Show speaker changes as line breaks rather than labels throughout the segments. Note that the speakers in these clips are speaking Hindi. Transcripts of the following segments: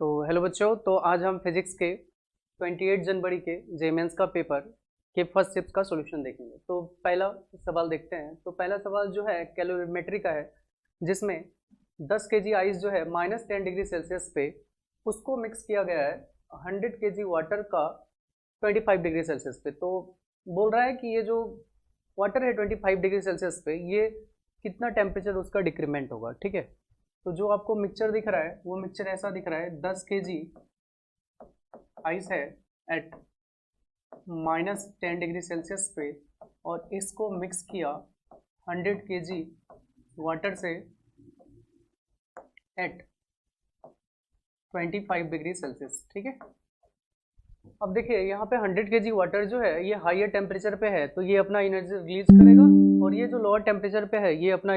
तो हेलो बच्चों, तो आज हम फिजिक्स के 28 जनवरी के जेमेंस का पेपर के फर्स्ट शिफ्ट का सॉल्यूशन देखेंगे। तो पहला सवाल देखते हैं। तो पहला सवाल जो है कैलोरीमेट्री का है, जिसमें 10 केजी आइस जो है -10 डिग्री सेल्सियस पे उसको मिक्स किया गया है 100 केजी वाटर का 25 डिग्री सेल्सियस पे। तो बोल रहा है कि ये जो वाटर है 25 डिग्री सेल्सियस पे, ये कितना टेम्परेचर उसका डिक्रीमेंट होगा। ठीक है, तो जो आपको मिक्सचर दिख रहा है वो मिक्सचर ऐसा दिख रहा है। 10 केजी आइस है एट -10 डिग्री सेल्सियस पे, और इसको मिक्स किया 100 केजी वाटर से एट 25 डिग्री सेल्सियस। ठीक है, अब देखिए यहाँ पे 100 केजी वाटर जो है ये हायर टेम्परेचर पे है, तो ये अपना एनर्जी रिलीज करेगा, और ये जो लोअर टेम्परेचर पे है ये अपना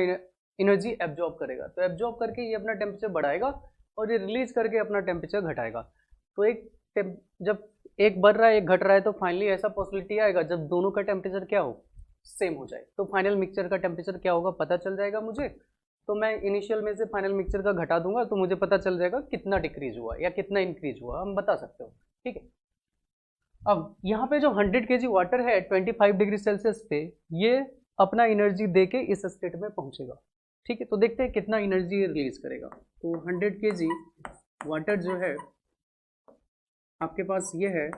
एनर्जी एब्जॉर्ब करेगा। तो एब्जॉर्ब करके ये अपना टेम्परेचर बढ़ाएगा और ये रिलीज करके अपना टेम्परेचर घटाएगा। तो जब एक बढ़ रहा है एक घट रहा है, तो फाइनली ऐसा पॉसिबिलिटी आएगा जब दोनों का टेम्परेचर क्या हो, सेम हो जाए। तो फाइनल मिक्सचर का टेम्परेचर क्या होगा पता चल जाएगा मुझे। तो मैं इनिशियल में से फाइनल मिक्सचर का घटा दूंगा, तो मुझे पता चल जाएगा कितना डिक्रीज हुआ या कितना इंक्रीज हुआ, हम बता सकते हो। ठीक है, अब यहाँ पे जो 100 केजी वाटर है 25 डिग्री सेल्सियस पे, ये अपना एनर्जी दे के इस स्टेट में पहुंचेगा। ठीक है, तो देखते हैं कितना एनर्जी रिलीज करेगा। तो 100 केजी वाटर जो है आपके पास ये है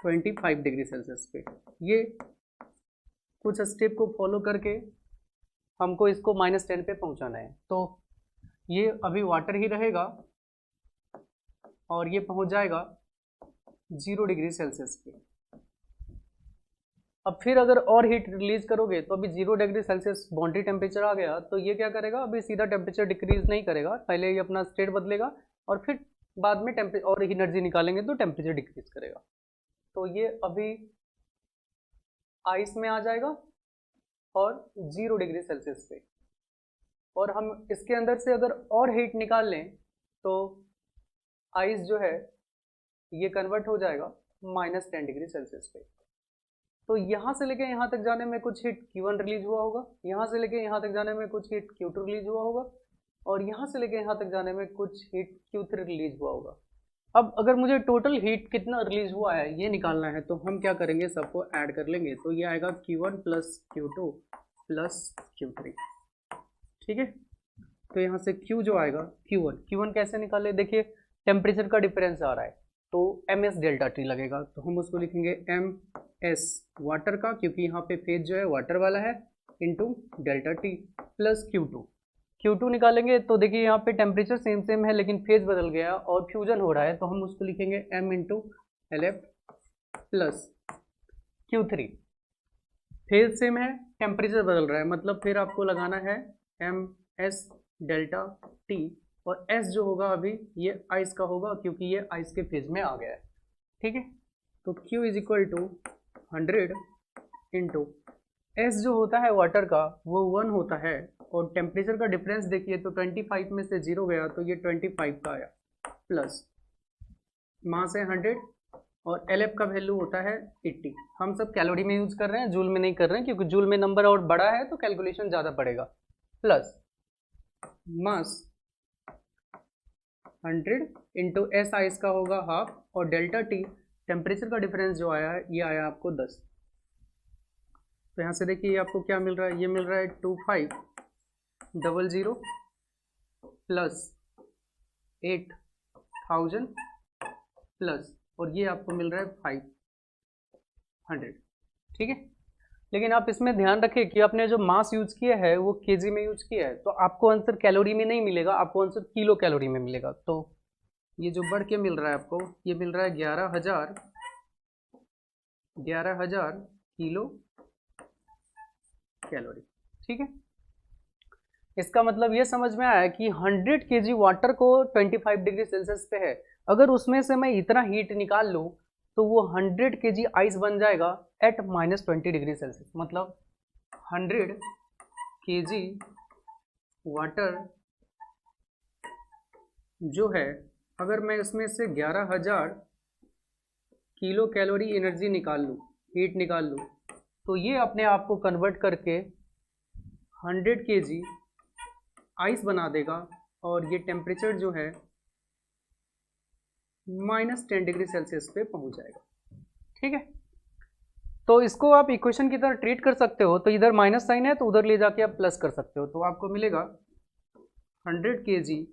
25 डिग्री सेल्सियस पे। ये कुछ स्टेप को फॉलो करके हमको इसको -10 पे पहुंचाना है। तो ये अभी वाटर ही रहेगा और ये पहुंच जाएगा 0 डिग्री सेल्सियस पे। अब फिर अगर और हीट रिलीज करोगे तो अभी 0 डिग्री सेल्सियस बाउंड्री टेम्परेचर आ गया, तो ये क्या करेगा, अभी सीधा टेम्परेचर डिक्रीज नहीं करेगा, पहले ये अपना स्टेट बदलेगा और फिर बाद में टेम्परेचर और एनर्जी निकालेंगे तो टेम्परेचर डिक्रीज करेगा। तो ये अभी आइस में आ जाएगा और 0 डिग्री सेल्सियस पे, और हम इसके अंदर से अगर और हीट निकाल लें तो आइस जो है ये कन्वर्ट हो जाएगा -10 डिग्री सेल्सियस पे। तो यहाँ से लेके यहाँ तक जाने में कुछ हीट Q1 रिलीज हुआ होगा, यहाँ से लेके यहाँ तक जाने में कुछ हीट Q2 रिलीज हुआ होगा, और यहाँ से लेके यहाँ तक जाने में कुछ हीट Q3 रिलीज हुआ होगा। अब अगर मुझे टोटल हीट कितना रिलीज हुआ है ये निकालना है, तो हम क्या करेंगे, सबको ऐड कर लेंगे। तो ये आएगा Q1 plus Q2 plus Q3। ठीक है, तो यहाँ से Q जो आएगा Q1 कैसे निकाले, देखिए टेम्परेचर का डिफरेंस आ रहा है तो ms डेल्टा टी लगेगा। तो हम उसको लिखेंगे ms वाटर का, क्योंकि यहाँ पे फेज जो है वाटर वाला है, into delta T plus Q2 निकालेंगे। तो देखिए यहाँ पे टेम्परेचर सेम है लेकिन फेज बदल गया और फ्यूजन हो रहा है, तो हम उसको लिखेंगे m into LF plus Q3। Phase same है, टेम्परेचर बदल रहा है, मतलब फिर आपको लगाना है ms डेल्टा टी, और S जो होगा अभी ये आइस का होगा क्योंकि ये आइस के फेज में आ गया है। ठीक है, तो Q is equal to 100 into S जो होता है वाटर का वो 1 होता है, और टेम्परेचर का डिफरेंस देखिए तो 25 में से 0 गया तो ये 25 का आया, प्लस मास है 100 और LF का वैल्यू होता है 80। हम सब कैलोरी में यूज कर रहे हैं, जूल में नहीं कर रहे हैं, क्योंकि जूल में नंबर और बड़ा है तो कैलकुलेशन ज़्यादा पड़ेगा, plus mass 100 into S ice का होगा हाफ, और डेल्टा टी टेम्परेचर का डिफरेंस जो आया है ये आया आपको 10। तो यहाँ से देखिए आपको क्या मिल रहा है, ये मिल रहा है 2500 प्लस 8000 प्लस, और ये आपको मिल रहा है 500। ठीक है, लेकिन आप इसमें ध्यान रखें कि आपने जो मास यूज किया है वो केजी में यूज किया है, तो आपको आंसर कैलोरी में नहीं मिलेगा, आपको आंसर किलो कैलोरी में मिलेगा। तो ये जो बढ़ के मिल रहा है आपको, ये मिल रहा है 11,000 किलो कैलोरी। ठीक है, इसका मतलब ये समझ में आया कि 100 केजी वाटर को 25 डिग्री सेल्सियस पे है, अगर उसमें से मैं इतना हीट निकाल लूँ तो वो 100 केजी आइस बन जाएगा एट -20 डिग्री सेल्सियस। मतलब 100 केजी वाटर जो है, अगर मैं इसमें से 11,000 किलो कैलोरी एनर्जी निकाल लूँ, हीट निकाल लूँ, तो ये अपने आप को कन्वर्ट करके 100 केजी आइस बना देगा, और ये टेम्परेचर जो है -10 डिग्री सेल्सियस पे पहुंच जाएगा। ठीक है, तो इसको आप इक्वेशन की तरह ट्रीट कर सकते हो, तो इधर माइनस साइन है तो उधर ले जाके आप प्लस कर सकते हो, तो आपको मिलेगा 100 kg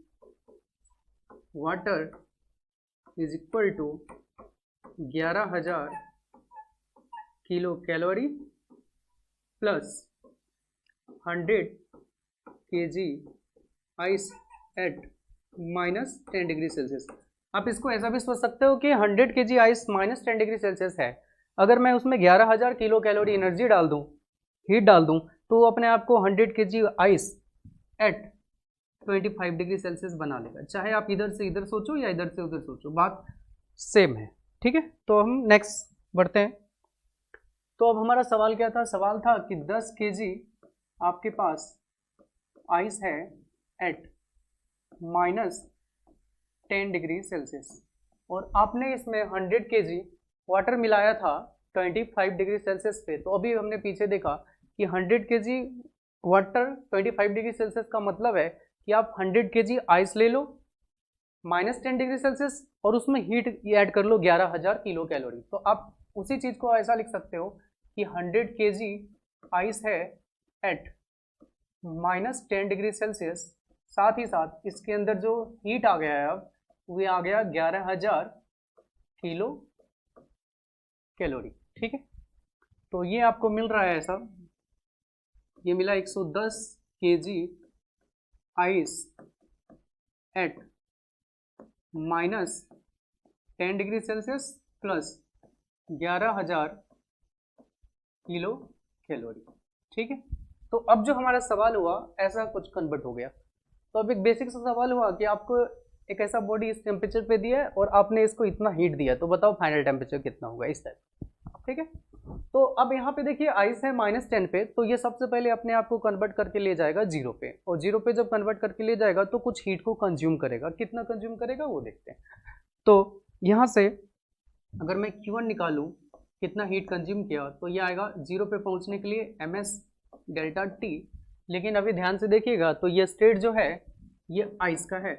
water is equal to 11,000 kilo calorie plus 100 kg ice at -10 degree Celsius. आप इसको ऐसा भी सोच सकते हो कि 100 kg आइस -10 डिग्री सेल्सियस है, अगर मैं उसमें 11,000 किलो कैलोरी एनर्जी डाल दूं, हीट डाल दूं, तो वो अपने आप को 100 kg ice eight 25 degree Celsius बना लेगा। चाहे आप इधर से इधर सोचो या इधर से उधर सोचो, बात सेम है। ठीक है, तो हम नेक्स्ट बढ़ते हैं। तो अब हमारा सवाल क्या था? सवाल था कि 10 kg आपके पास आइस है एट -10 डिग्री सेल्सियस, और आपने इसमें 100 kg वाटर मिलाया था 25 डिग्री सेल्सियस पे। तो अभी हमने पीछे देखा कि 100 kg वाटर 25 डिग्री सेल्सियस का मतलब है कि आप 100 kg आइस ले लो -10 डिग्री सेल्सियस और उसमें हीट ऐड कर लो 11,000 किलो कैलोरी। तो आप उसी चीज़ को ऐसा लिख सकते हो कि 100 kg आइस है एट -10 डिग्री सेल्सियस, साथ ही साथ इसके अंदर जो हीट आ गया है अब वो आ गया 11,000 किलो कैलोरी। ठीक है, तो ये आपको मिल रहा है ऐसा, ये मिला 110 kg ice at -10 degree Celsius plus 11,000 kilo calorie. ठीक है, तो अब जो हमारा सवाल हुआ ऐसा कुछ कन्वर्ट हो गया। तो अब एक बेसिक सा सवाल हुआ कि आपको एक ऐसा बॉडी इस टेम्परेचर पे दिया है और आपने इसको इतना हीट दिया, तो बताओ फाइनल टेम्परेचर कितना होगा इस टाइप। ठीक है, तो अब यहाँ पे देखिए आइस है -10 पे, तो ये सबसे पहले अपने आप को कन्वर्ट करके ले जाएगा 0 पे, और 0 पे जब कन्वर्ट करके ले जाएगा तो कुछ हीट को कंज्यूम करेगा। कितना कंज्यूम करेगा वो देखते हैं। तो यहाँ से अगर मैं Q1 निकालूँ कितना हीट कंज्यूम किया, तो ये आएगा 0 पे पहुँचने के लिए ms डेल्टा टी। लेकिन अभी ध्यान से देखिएगा तो ये स्टेट जो है ये आइस का है,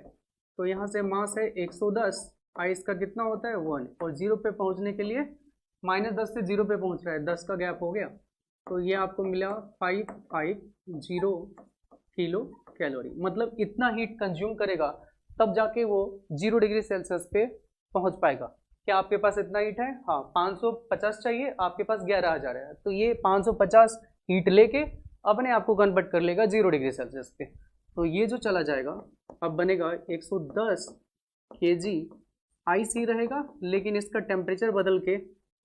तो यहाँ से मास है 110, आइस का कितना होता है 1, और 0 पे पहुँचने के लिए -10 से 0 पे पहुँच रहा है, 10 का गैप हो गया, तो ये आपको मिला 550 किलो कैलोरी। मतलब इतना हीट कंज्यूम करेगा तब जाके वो 0 डिग्री सेल्सियस पे पहुँच पाएगा। क्या आपके पास इतना हीट है? हाँ, 550 चाहिए, आपके पास 11,000 है, तो ये 550 हीट लेके अपने आप को कन्वर्ट कर लेगा 0 डिग्री सेल्सियस पे। तो ये जो चला जाएगा अब बनेगा 110 kg आइस ही रहेगा, लेकिन इसका टेम्परेचर बदल के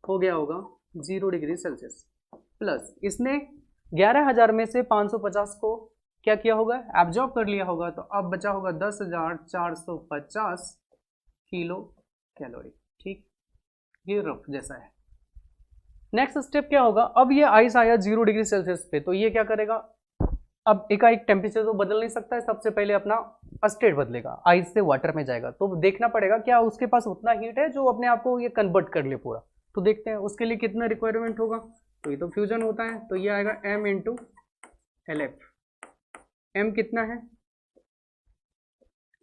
हो गया होगा 0 डिग्री सेल्सियस, प्लस इसने 11,000 में से 550 को क्या किया होगा? एब्जॉर्ब कर लिया होगा, तो अब बचा होगा 10,450 किलो कैलोरी। ठीक, ये रफ जैसा है। नेक्स्ट स्टेप क्या होगा? अब ये आइस आया 0 डिग्री सेल्सियस पे, तो ये क्या करेगा? अब एकाएक टेम्परेचर तो बदल नहीं सकता है, सबसे पहले अपना स्टेट बदलेगा, आइस से वाटर में जाएगा। तो देखना पड़ेगा क्या उसके पास उतना हीट है जो अपने आप को ये कन्वर्ट कर ले पूरा। तो देखते हैं उसके लिए कितना रिक्वायरमेंट होगा। तो ये तो फ्यूजन होता है, तो ये आएगा m इंटू LF। m कितना है?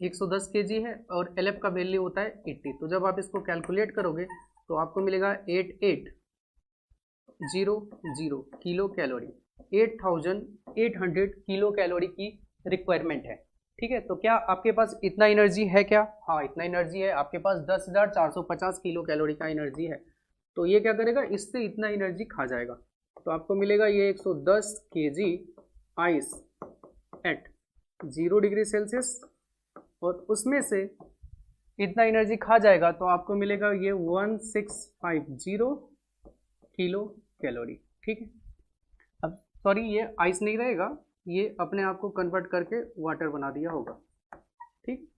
110 kg है, और LF का वैल्यू होता है 80। तो जब आप इसको कैलकुलेट करोगे तो आपको मिलेगा 8800 किलो कैलोरी, 8,800 किलो कैलोरी की रिक्वायरमेंट है। ठीक है, तो क्या आपके पास इतना एनर्जी है क्या? हाँ, इतना एनर्जी है, आपके पास 10,450 किलो कैलोरी का एनर्जी है। तो ये क्या करेगा? इससे इतना एनर्जी खा जाएगा। तो आपको मिलेगा ये 110 kg ice eight 0 degree Celsius, और उसमें से इतना एनर्जी खा जाएगा, तो आपको मिलेगा ये 1650 किलो कैलोरी। ठीक है, अब सॉरी ये आइस नहीं रहेगा, ये अपने आप को कन्वर्ट करके वाटर बना दिया होगा। ठीक,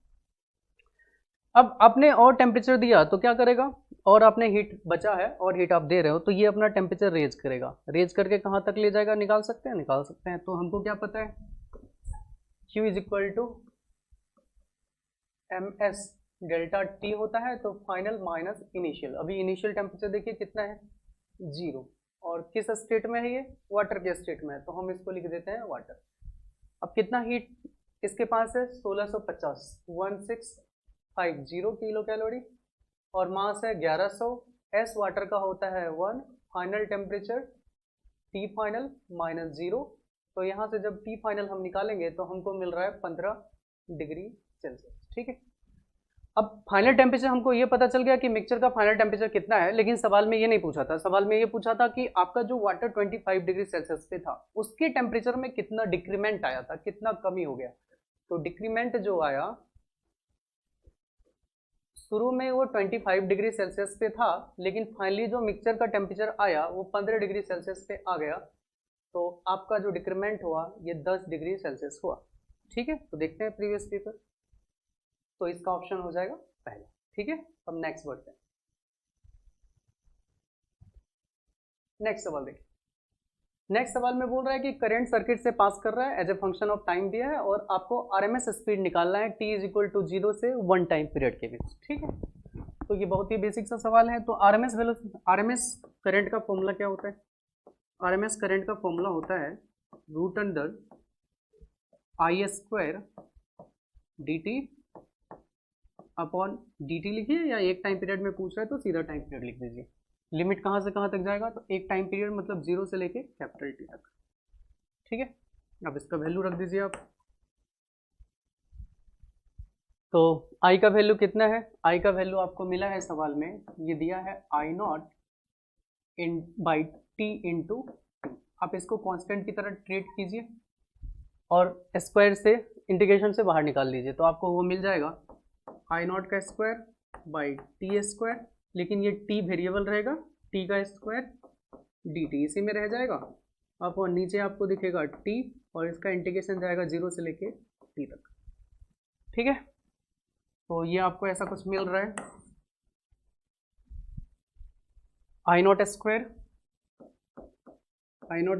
अब आपने और टेम्परेचर दिया तो क्या करेगा? और आपने हीट बचा है और हीट आप दे रहे हो, तो ये अपना टेम्परेचर रेज करेगा। रेज करके कहाँ तक ले जाएगा? निकाल सकते हैं? निकाल सकते हैं। तो हमको क्या पता है? Q is equal to MS delta T होता है, तो फाइनल माइनस इनिशियल। अभी इनिशियल टेम्परेचर देखिए कितना है? 0। और किस स्टेट में है ये? वाटर के स्टेट में है, तो हम इसको लिख देते हैं वाटर। अब कितना हीट इसके पास है? 1650 किलो कैलोरी, और मास है 1100, एस वाटर का होता है 1, final temperature T final minus 0। तो यहाँ से जब टी फाइनल हम निकालेंगे तो हमको मिल रहा है 15 डिग्री सेल्सियस। ठीक है, अब फाइनल टेम्परेचर हमको ये पता चल गया कि मिक्सचर का फाइनल टेम्परेचर कितना है, लेकिन सवाल में ये नहीं पूछा था। सवाल में ये पूछा था कि आपका जो वाटर 25 डिग्री सेल्सियस पे था उसके टेम्परेचर में कितना डिक्रीमेंट आया था, कितना कमी हो गया। तो डिक्रीमेंट जो आया, शुरू में वो 25 डिग्री सेल्सियस पे था, लेकिन फाइनली जो मिक्सचर का टेम्परेचर आया वो 15 डिग्री सेल्सियस पे आ गया। तो आपका जो डिक्रीमेंट हुआ ये 10 डिग्री सेल्सियस हुआ। ठीक है, तो देखते हैं प्रीवियस पेपर। तो इसका ऑप्शन हो जाएगा पहला। ठीक है, अब नेक्स्ट बढ़ते हैं। नेक्स्ट सवाल देखिए। नेक्स्ट सवाल में बोल रहा है कि करंट सर्किट से पास कर रहा है, as a function of time दिया है और आपको आरएमएस स्पीड निकालना है t इक्वल टू 0 से 1 टाइम पीरियड के बीच। ठीक है, तो ये बहुत ही बेसिक सा सवाल है। तो आरएमएस करंट का फॉर्मूला क्या होता है? आरएमएस करंट का फॉर्मूला होता है root under I square d t upon d t लिखिए, या एक टाइम पीरियड में पूछ रहा है तो सीधा टाइम पीरियड लिख दीजिए। लिमिट कहाँ से कहाँ तक जाएगा? तो एक टाइम पीरियड मतलब 0 से लेके कैपिटल टी तक। ठीक है, अब इसका वैल्यू रख दीजिए आप। तो आई का वैल्यू कितना है? आई का वैल्यू आपको मिला है सवाल में, ये दिया है I naught in by t into t. आप इसको कांस्टेंट की तरह ट्रीट कीजिए और स्क्वायर से इंटीग्रेशन से बाहर निकाल लीजिए, तो आपको वो मिल जाएगा आई नॉट का स्क्वायर बाई टी स्क्वायर, लेकिन ये टी वेरिएबल रहेगा, टी का स्क्वायर डी टी इसी में रह जाएगा। अब और नीचे आपको दिखेगा टी और इसका इंटीग्रेशन जाएगा 0 से लेके टी तक। ठीक है, तो ये आपको ऐसा कुछ मिल रहा है, I naught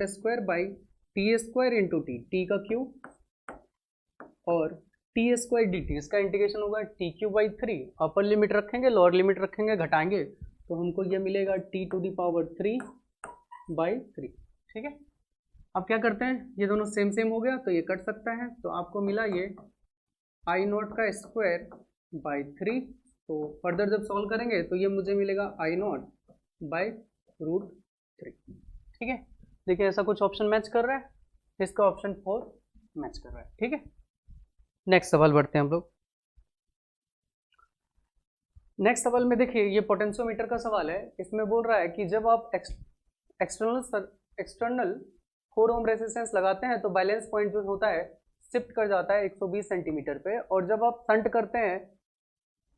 square by t square into t का क्यूब और टी स्क्वायर डी टी, इसका इंटीग्रेशन होगा t cube by 3। Upper limit रखेंगे, लोअर लिमिट रखेंगे, घटाएंगे तो हमको ये मिलेगा t to the power 3 by 3। ठीक है, अब क्या करते हैं, ये दोनों सेम सेम हो गया तो ये कट सकता है, तो आपको मिला ये आई नॉट का स्क्वायर बाई 3। तो फर्दर जब सॉल्व करेंगे तो ये मुझे मिलेगा आई नॉट बाई रूट 3। ठीक है, देखिए ऐसा कुछ ऑप्शन मैच कर रहा है, इसका ऑप्शन 4 मैच कर रहा है। ठीक है, नेक्स्ट सवाल बढ़ते हैं हम लोग। नेक्स्ट सवाल में देखिए ये पोटेंशियोमीटर का सवाल है। इसमें बोल रहा है कि जब आप एक्सटर्नल 4 ओम रेजिस्टेंस लगाते हैं तो बैलेंस पॉइंट जो होता है शिफ्ट कर जाता है 120 सेंटीमीटर पे, और जब आप शंट करते हैं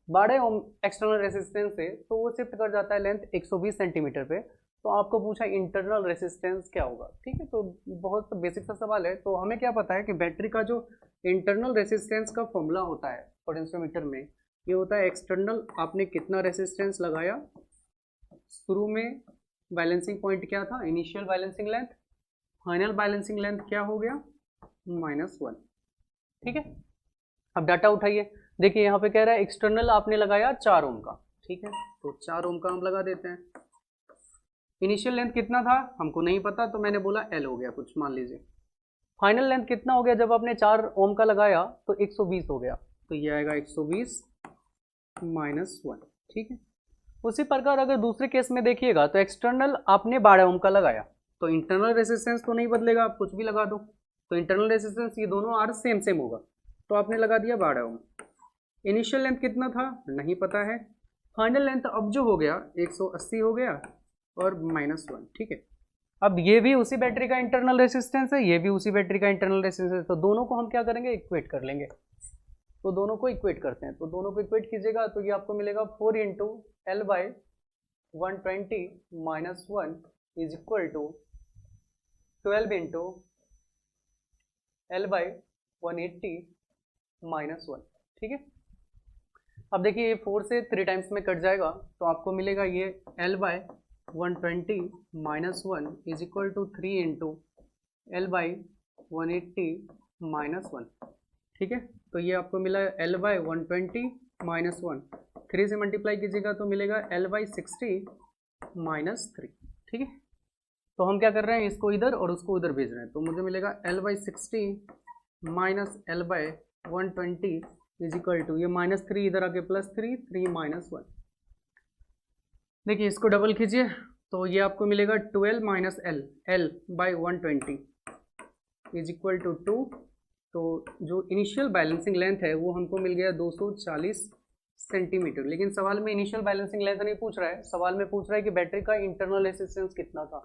12 ओम एक्सटर्नल रेजिस्टेंस से तो वो शिफ्ट कर जाता है लेंथ 120 सेंटीमीटर पे। तो आपको पूछा इंटरनल रेजिस्टेंस क्या होगा। ठीक है, तो बहुत बेसिक सा सवाल है। तो हमें क्या पता है कि बैटरी का जो इंटरनल रेजिस्टेंस का फॉर्मूला होता है पोटेंशियोमीटर में, ये होता है एक्सटर्नल आपने कितना रेजिस्टेंस लगाया, शुरू में बैलेंसिंग पॉइंट क्या था, initial balancing length, final balancing length क्या हो गया -1। ठीक है, अब डाटा उठाइए। देखिए यहाँ पे कह रहा है एक्सटर्नल आपने लगाया 4 ओम का। ठीक है, तो 4 ओम का हम लगा देते हैं। इनिशियल लेंथ कितना था हमको नहीं पता, तो मैंने बोला L हो गया कुछ, मान लीजिए। फाइनल लेंथ कितना हो गया, जब आपने 4 ओम का लगाया तो 120 हो गया, तो ये आएगा 120 -1। ठीक है, उसी प्रकार अगर दूसरे केस में देखिएगा तो एक्सटर्नल आपने 12 ओम का लगाया तो इंटरनल रेजिस्टेंस तो नहीं बदलेगा, आप कुछ भी लगा दो, तो इंटरनल रेजिस्टेंस ये दोनों आर सेम सेम होगा, तो आपने लगा दिया 12 ओम। इनिशियल लेंथ कितना था नहीं पता है, फाइनल लेंथ अब जो हो गया 180 हो गया और -1। ठीक है, अब ये भी उसी बैटरी का इंटरनल रेजिस्टेंस है, ये भी उसी बैटरी का इंटरनल रेजिस्टेंस है, तो दोनों को हम क्या करेंगे, इक्वेट कर लेंगे। तो दोनों को इक्वेट करते हैं, तो दोनों को इक्वेट कीजिएगा तो ये आपको मिलेगा 4 into L by 120 -1 is equal to 12 into L by 180 -1। ठीक है, अब देखिए ये 4 से 3 टाइम्स में कट जाएगा, तो आपको मिलेगा ये L by 120 -1 is equal to 3 into L by 180 -1। ठीक है, तो ये आपको मिला L बाई 120 -1, 3 से मल्टीप्लाई कीजिएगा तो मिलेगा L बाई 60 -3। ठीक है, तो हम क्या कर रहे हैं, इसको इधर और उसको उधर भेज रहे हैं, तो मुझे मिलेगा L by 60 -L by 120 is equal to ये -3 इधर आके +3 3 -1, देखिए इसको डबल कीजिए तो ये आपको मिलेगा 12 minus L, L by 120 is equal to 2। तो जो इनिशियल बैलेंसिंग लेंथ है वो हमको मिल गया 240 सेंटीमीटर। लेकिन सवाल में इनिशियल बैलेंसिंग लेंथ नहीं पूछ रहा है, सवाल में पूछ रहा है कि बैटरी का इंटरनल रेसिस्टेंस कितना था।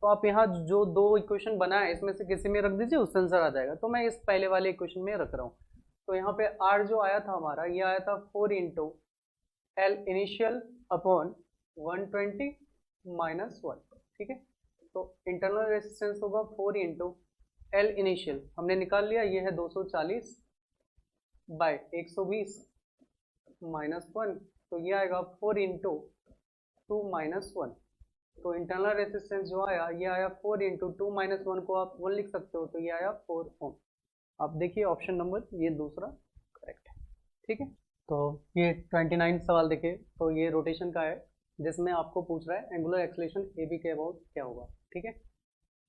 तो आप यहाँ जो दो इक्वेशन बना है इसमें से किसी में रख दीजिए, उससे आंसर आ जाएगा। तो मैं इस पहले वाले इक्वेशन में रख रहा हूँ। तो यहाँ पे आर जो आया था हमारा, ये आया था 4 into L initial upon 120 minus 1। ठीक है, तो इंटरनल रेसिस्टेंस होगा 4 इंटू एल इनिशियल हमने निकाल लिया, ये है 240 बाय 120 माइनस 1। तो ये आएगा 4 इंटू 2 माइनस 1। तो इंटरनल रेसिस्टेंस जो आया ये आया 4 इंटू 2 माइनस 1 को आप 1 लिख सकते हो, तो ये आया 4 ओम। आप देखिए ऑप्शन नंबर ये दूसरा करेक्ट है। ठीक है, तो ये 29 सवाल देखिए, तो ये रोटेशन का है जिसमें आपको पूछ रहा है एंगुलर एक्सेलरेशन ए बी के अबाउट क्या होगा। ठीक है,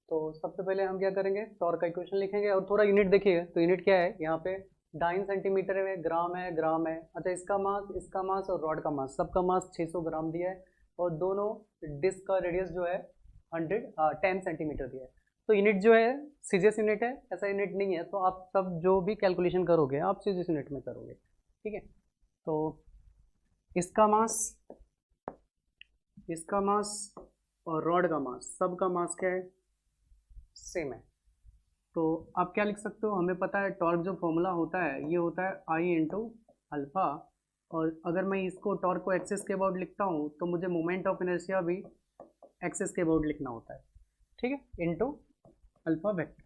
तो सबसे पहले हम क्या करेंगे, टॉर्क का इक्वेशन लिखेंगे और थोड़ा यूनिट देखिए। तो यूनिट क्या है यहाँ पे, डाइन सेंटीमीटर में ग्राम है, ग्राम है। अच्छा, इसका मास और रॉड का मास, सबका मास 600 ग्राम दिया है और दोनों डिस्क का रेडियस जो है 10 सेंटीमीटर दिया है। तो यूनिट जो है सीजीएस यूनिट है, ऐसा यूनिट नहीं है। तो आप सब जो भी कैलकुलेशन करोगे आप सीजीएस यूनिट में करोगे। ठीक है, तो इसका मास और रॉड का मास, सबका मास क्या है, सेम है। तो आप क्या लिख सकते हो, हमें पता है टॉर्क जो फॉर्मूला होता है ये होता है आई इंटू अल्फा। और अगर मैं इसको टॉर्क को एक्सिस के अबाउट लिखता हूँ तो मुझे मोमेंट ऑफ इनर्शिया भी एक्सिस के अबाउट लिखना होता है। ठीक है, इंटू अल्फा वेक्टर।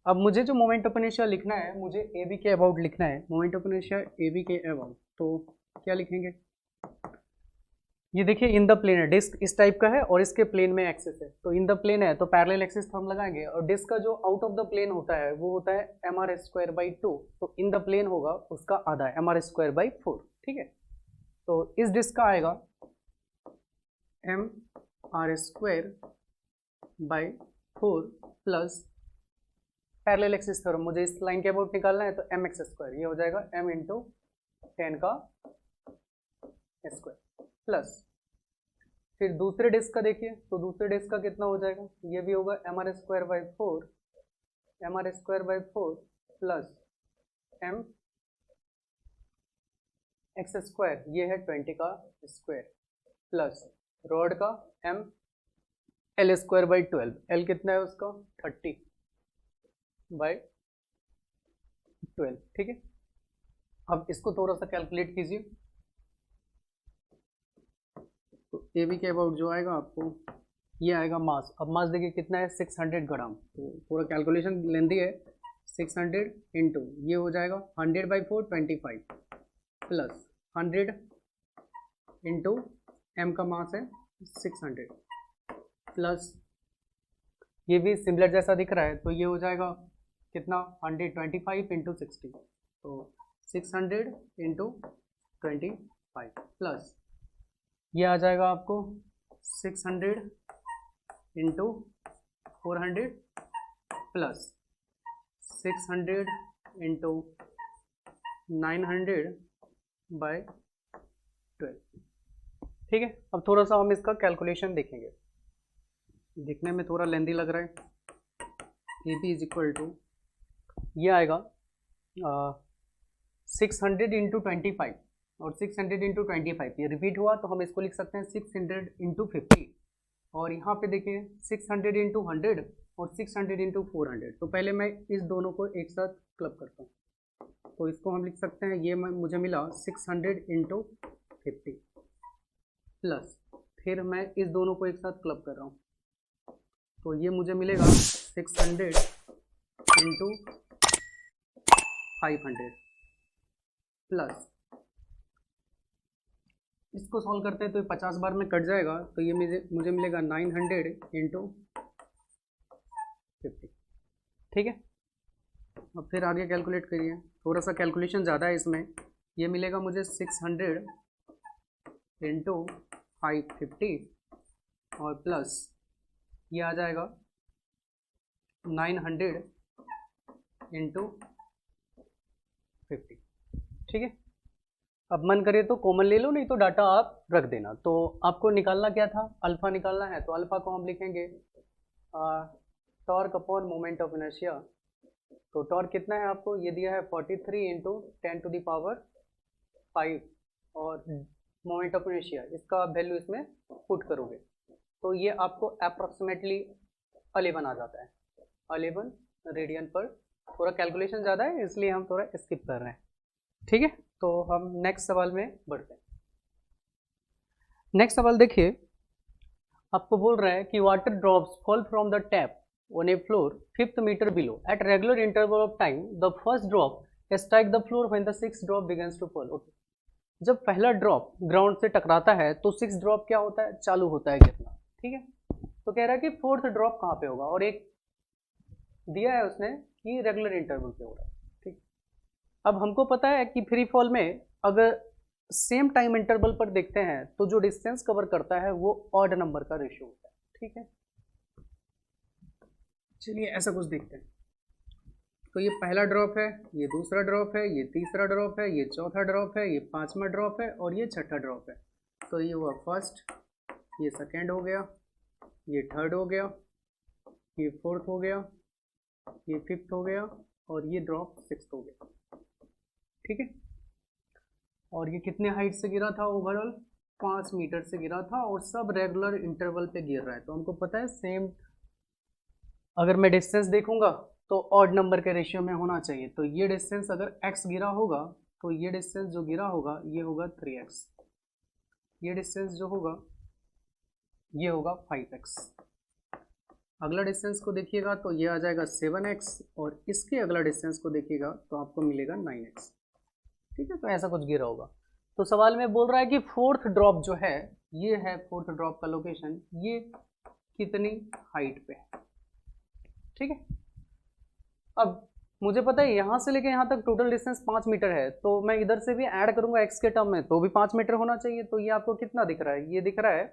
अब मुझे जो मोमेंट ऑफ इनर्शिया लिखना है, मुझे ए बी के अबाउट लिखना है, moment of inertia A B के अबाउट। तो क्या लिखेंगे, ये देखिए इन द प्लेन है, डिस्क इस टाइप का है और इसके प्लेन में एक्सिस है। तो इन द प्लेन है तो पैरेलल एक्सिस हम लगाएंगे, और डिस्क का जो आउट ऑफ द प्लेन होता है वो होता है एम आर स्क्वायर बाई 2। तो इन द प्लेन होगा उसका आधा, एम आर स्क्वायर बाई 4। ठीक है, तो इस डिस्क का आएगा M R square by 4 plus parallel axis theorem, मुझे इस लाइन के अबाउट निकालना है, तो एम एक्स स्क्वायर, ये हो जाएगा एम इंटू 10 का स्क्वायर प्लस। फिर दूसरे डिस्क का देखिए, तो दूसरे डिस्क का कितना हो जाएगा, ये भी होगा M R square by 4, M R square by 4 plus M X square, ये है 20 का स्क्वायर प्लस रॉड का M L square by 12, L कितना है उसका 30 बाई 12। ठीक है, अब इसको थोड़ा सा कैलकुलेट कीजिए। तो ए बी के अबाउट जो आएगा आपको, ये आएगा मास। अब मास देखिए कितना है 600 ग्राम। तो थोड़ा कैलकुलेशन लेंदी है, 600 इंटू ये हो जाएगा 100 बाई 4 25 प्लस 100 इंटू एम का मास है 600 प्लस ये भी सिमिलर जैसा दिख रहा है, तो ये हो जाएगा कितना 125 इंटू 60। तो 600 इंटू 25 प्लस ये आ जाएगा आपको 600 इंटू 400 प्लस 600 इंटू 900 बाई 12। ठीक है, अब थोड़ा सा हम इसका कैलकुलेशन देखेंगे, दिखने में थोड़ा लेंदी लग रहा है। A B is equal to ये आएगा 600 इंटू 25 और 600 इंटू 25, ये रिपीट हुआ तो हम इसको लिख सकते हैं 600 इंटू 50। और यहाँ पे देखिए 600 इंटू 100 और 600 इंटू 400। तो पहले मैं इस दोनों को एक साथ क्लब करता हूँ, तो इसको हम लिख सकते हैं, ये मुझे मिला 600 इंटू 50 प्लस, फिर मैं इस दोनों को एक साथ क्लब कर रहा हूँ, तो ये मुझे मिलेगा 600 इंटू 500 प्लस, इसको सॉल्व करते हैं तो ये 50 बार में कट जाएगा, तो ये मुझे मिलेगा 900 इंटू 50। ठीक है, अब फिर आगे कैलकुलेट करिए, थोड़ा सा कैलकुलेशन ज़्यादा है इसमें। ये मिलेगा मुझे 600 इंटू 550 और प्लस ये आ जाएगा 900 इंटू 50। ठीक है, अब मन करे तो कॉमन ले लो, नहीं तो डाटा आप रख देना। तो आपको निकालना क्या था, अल्फा निकालना है, तो अल्फा को हम लिखेंगे torque upon moment of inertia. तो टॉर्क कितना है आपको ये दिया है 43 इंटू 10⁵ और मोमेंट ऑफ इनर्शिया इसका वैल्यू इसमें पुट करोगे तो ये आपको अप्रॉक्सीमेटली 11 आ जाता है, 11 रेडियन पर। थोड़ा कैलकुलेशन ज़्यादा है इसलिए हम थोड़ा स्किप कर रहे हैं, ठीक है। तो हम नेक्स्ट सवाल में बढ़ते हैं। नेक्स्ट सवाल देखिए, आपको बोल रहा है कि water drops fall from the tap on a floor 5th meter below at regular interval of time. The first drop strike the floor when the 6th drop begins to fall. Okay, जब पहला ड्रॉप ग्राउंड से टकराता है तो 6th ड्रॉप क्या होता है, चालू होता है गिरना, ठीक है। तो कह रहा है कि 4th ड्रॉप कहाँ पे होगा, और एक दिया है उसने कि रेगुलर इंटरवल पे हो रहा है, ठीक। अब हमको पता है कि फ्री फॉल में अगर सेम टाइम इंटरवल पर देखते हैं तो जो डिस्टेंस कवर करता है वो ऑड नंबर का रेशियो होता है, ठीक है। चलिए ऐसा कुछ देखते हैं। तो ये पहला ड्रॉप है, ये दूसरा ड्रॉप है, ये तीसरा ड्रॉप है, ये चौथा ड्रॉप है, ये 5वां ड्रॉप है और ये 6ठा ड्रॉप है। तो ये हुआ फर्स्ट, ये सेकेंड हो गया, ये थर्ड हो गया, ये फोर्थ हो गया, ये 5th हो गया और ये ड्रॉप 6th हो गया, ठीक है। और ये कितने हाइट से गिरा था, ओवरऑल 5 मीटर से गिरा था और सब रेगुलर इंटरवल पे गिर रहा है। तो हमको पता है सेम, अगर मैं डिस्टेंस देखूंगा तो ऑड नंबर के रेशियो में होना चाहिए। तो ये डिस्टेंस अगर x गिरा होगा तो ये डिस्टेंस जो गिरा होगा ये होगा 3x, ये डिस्टेंस जो होगा ये होगा 5x। अगला डिस्टेंस को देखिएगा तो ये आ जाएगा 7x और इसके अगला डिस्टेंस को देखिएगा तो आपको मिलेगा 9x, ठीक है। तो ऐसा कुछ गिरा होगा। तो सवाल में बोल रहा है कि 4th ड्रॉप जो है, ये है 4th ड्रॉप का लोकेशन, ये कितनी हाइट पे है, ठीक है। अब मुझे पता है यहाँ से लेके यहाँ तक टोटल डिस्टेंस 5 मीटर है, तो मैं इधर से भी ऐड करूंगा x के टर्म में तो भी 5 मीटर होना चाहिए। तो ये आपको कितना दिख रहा है, ये दिख रहा है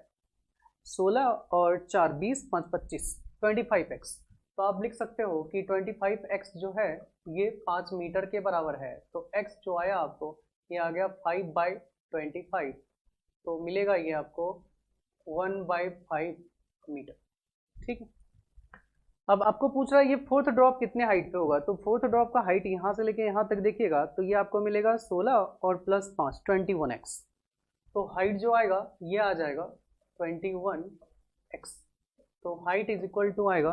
16 और 4 20 5 25 25x। तो आप लिख सकते हो कि 25x जो है ये 5 मीटर के बराबर है। तो x जो आया आपको ये आ गया 5/25, तो मिलेगा ये आपको 1/5 मीटर, ठीक है। अब आपको पूछ रहा है ये 4th ड्रॉप कितने हाइट पे होगा। तो 4th ड्रॉप का हाइट यहाँ से लेके यहाँ तक देखिएगा तो ये आपको मिलेगा 16 और प्लस 5 21x। तो हाइट जो आएगा ये आ जाएगा 21x। तो हाइट इज इक्वल टू आएगा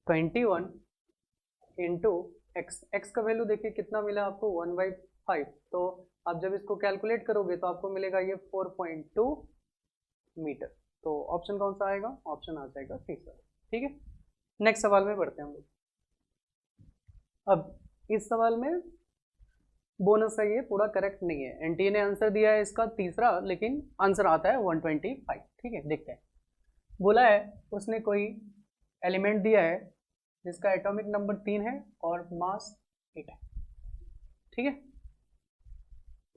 21 इंटू एक्स। एक्स का वैल्यू देखिए कितना मिला आपको 1/5। तो आप जब इसको कैलकुलेट करोगे तो आपको मिलेगा ये 4.2 मीटर। तो ऑप्शन कौन सा आएगा, ऑप्शन आ जाएगा तीसरा, ठीक है। नेक्स्ट सवाल में बढ़ते हैं हम लोग। अब इस सवाल में बोनस है, ये पूरा करेक्ट नहीं है। एनटीए ने आंसर दिया है इसका तीसरा, लेकिन आंसर आता है 125, ठीक है। देखते हैं, बोला है उसने कोई एलिमेंट दिया है जिसका एटॉमिक नंबर 3 है और मास 8 है, ठीक है।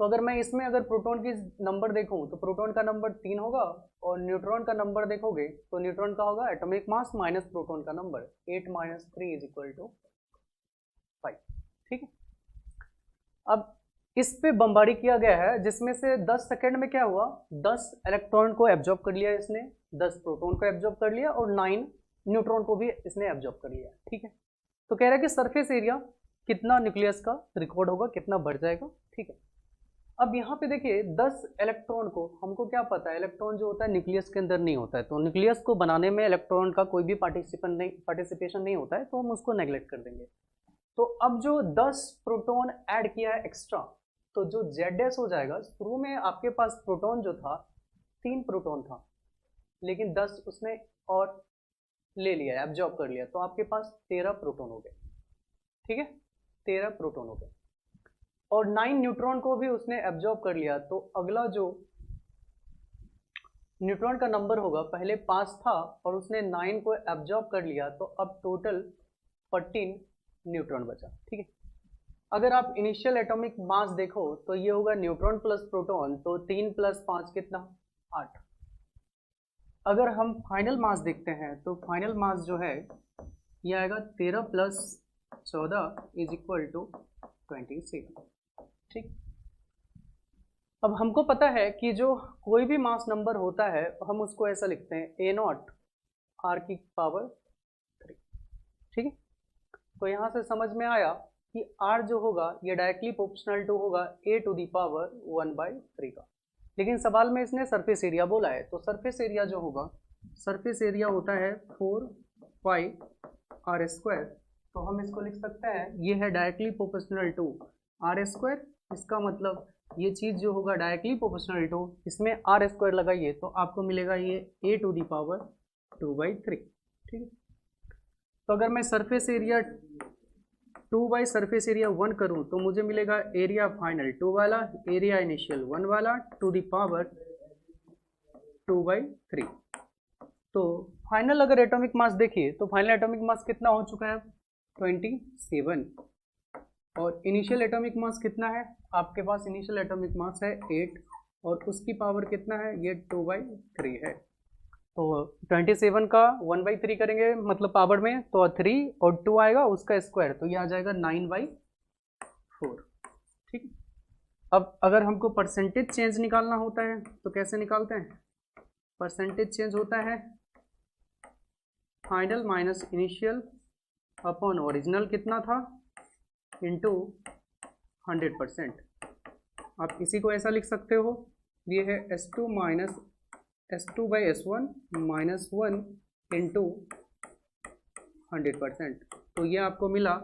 तो अगर मैं इसमें अगर प्रोटॉन की नंबर देखूं तो प्रोटॉन का नंबर 3 होगा और न्यूट्रॉन का नंबर देखोगे तो न्यूट्रॉन का होगा एटॉमिक मास माइनस प्रोटॉन का नंबर 8 - 3 इज इक्वल टू 5, ठीक है। अब इस पे बमबारी किया गया है जिसमें से 10 सेकेंड में क्या हुआ, 10 इलेक्ट्रॉन को एब्जॉर्ब कर लिया इसने, 10 प्रोटॉन को एब्जॉर्ब कर लिया और 9 न्यूट्रॉन को भी इसने एब्जॉर्ब कर लिया, ठीक है। तो कह रहा है कि सरफेस एरिया कितना न्यूक्लियस का रिकॉर्ड होगा, कितना बढ़ जाएगा, ठीक है। अब यहाँ पे देखिए 10 इलेक्ट्रॉन को, हमको क्या पता है इलेक्ट्रॉन जो होता है न्यूक्लियस के अंदर नहीं होता है, तो न्यूक्लियस को बनाने में इलेक्ट्रॉन का कोई भी पार्टिसिपेशन नहीं होता है, तो हम उसको नेग्लेक्ट कर देंगे। तो अब जो 10 प्रोटॉन ऐड किया है एक्स्ट्रा, तो जो Z' हो जाएगा, शुरू में आपके पास प्रोटॉन जो था 3 प्रोटॉन था, लेकिन 10 उसने और ले लिया, एब्जॉर्ब कर लिया, तो आपके पास 13 प्रोटॉन हो गए, ठीक है। 13 प्रोटॉन हो गए और 9 न्यूट्रॉन को भी उसने एब्जॉर्ब कर लिया। तो अगला जो न्यूट्रॉन का नंबर होगा, पहले 5 था और उसने 9 को एब्जॉर्ब कर लिया, तो अब टोटल 14 न्यूट्रॉन बचा, ठीक है। अगर आप इनिशियल एटॉमिक मास देखो तो ये होगा न्यूट्रॉन प्लस प्रोटॉन, तो 3 + 5 कितना, 8। अगर हम फाइनल मास देखते हैं तो फाइनल मास जो है ये आएगा 13 + 14 इज इक्वल टू 27, ठीक। अब हमको पता है कि जो कोई भी मास नंबर होता है हम उसको ऐसा लिखते हैं A0 R की पावर 3, ठीक है। तो यहाँ से समझ में आया कि R जो होगा ये डायरेक्टली प्रोपोर्शनल टू होगा A टू दी पावर 1/3 का। लेकिन सवाल में इसने सरफेस एरिया बोला है, तो सरफेस एरिया जो होगा, सरफेस एरिया होता है 4πr²। तो हम इसको लिख सकते हैं ये है डायरेक्टली प्रोपोर्शनल टू r²। इसका मतलब ये चीज़ जो होगा डायरेक्टली प्रोपोर्शनल टू, इसमें r² लगाइए तो आपको मिलेगा ये A टू दी पावर 2/3, ठीक है। तो अगर मैं सरफेस एरिया 2/सरफेस एरिया 1 करूं तो मुझे मिलेगा एरिया फाइनल 2 वाला, एरिया इनिशियल 1 वाला टू दी पावर 2/3। तो फाइनल अगर एटॉमिक मास देखिए तो फाइनल एटॉमिक मास कितना हो चुका है 27, और इनिशियल एटॉमिक मास कितना है आपके पास, इनिशियल एटॉमिक मास है 8 और उसकी पावर कितना है ये 2/3 है। तो 27 का 1/3 करेंगे मतलब पावर में तो 3 और 2 आएगा उसका स्क्वायर, तो ये आ जाएगा 9/4, ठीक है। अब अगर हमको परसेंटेज चेंज निकालना होता है तो कैसे निकालते हैं, परसेंटेज चेंज होता है final minus initial upon original कितना था इंटू 100%। आप इसी को ऐसा लिख सकते हो, ये है S2 minus S2/S1 minus 1 into 100%। तो ये आपको मिला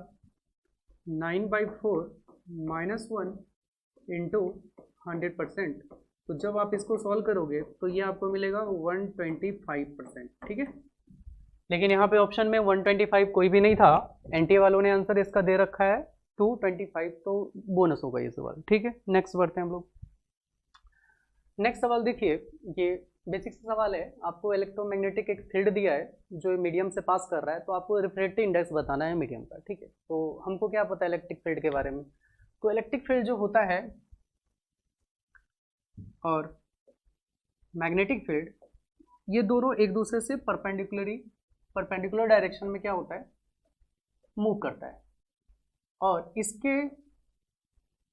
9/4 माइनस 1 इंटू 100%। तो जब आप इसको सॉल्व करोगे तो ये आपको मिलेगा 125%, ठीक है। लेकिन यहाँ पे ऑप्शन में 125 कोई भी नहीं था, एनटीए वालों ने आंसर इसका दे रखा है 225, तो बोनस होगा ये सवाल, ठीक है। नेक्स्ट बढ़ते हैं हम लोग। नेक्स्ट सवाल देखिए, ये बेसिक सवाल है, आपको इलेक्ट्रोमैग्नेटिक एक फील्ड दिया है जो मीडियम से पास कर रहा है, तो आपको रिफ्रैक्टिव इंडेक्स बताना है मीडियम का, ठीक है। तो हमको क्या पता है इलेक्ट्रिक फील्ड के बारे में, तो इलेक्ट्रिक फील्ड जो होता है और मैग्नेटिक फील्ड ये दोनों एक दूसरे से परपेंडिकुलर डायरेक्शन में क्या होता है मूव करता है, और इसके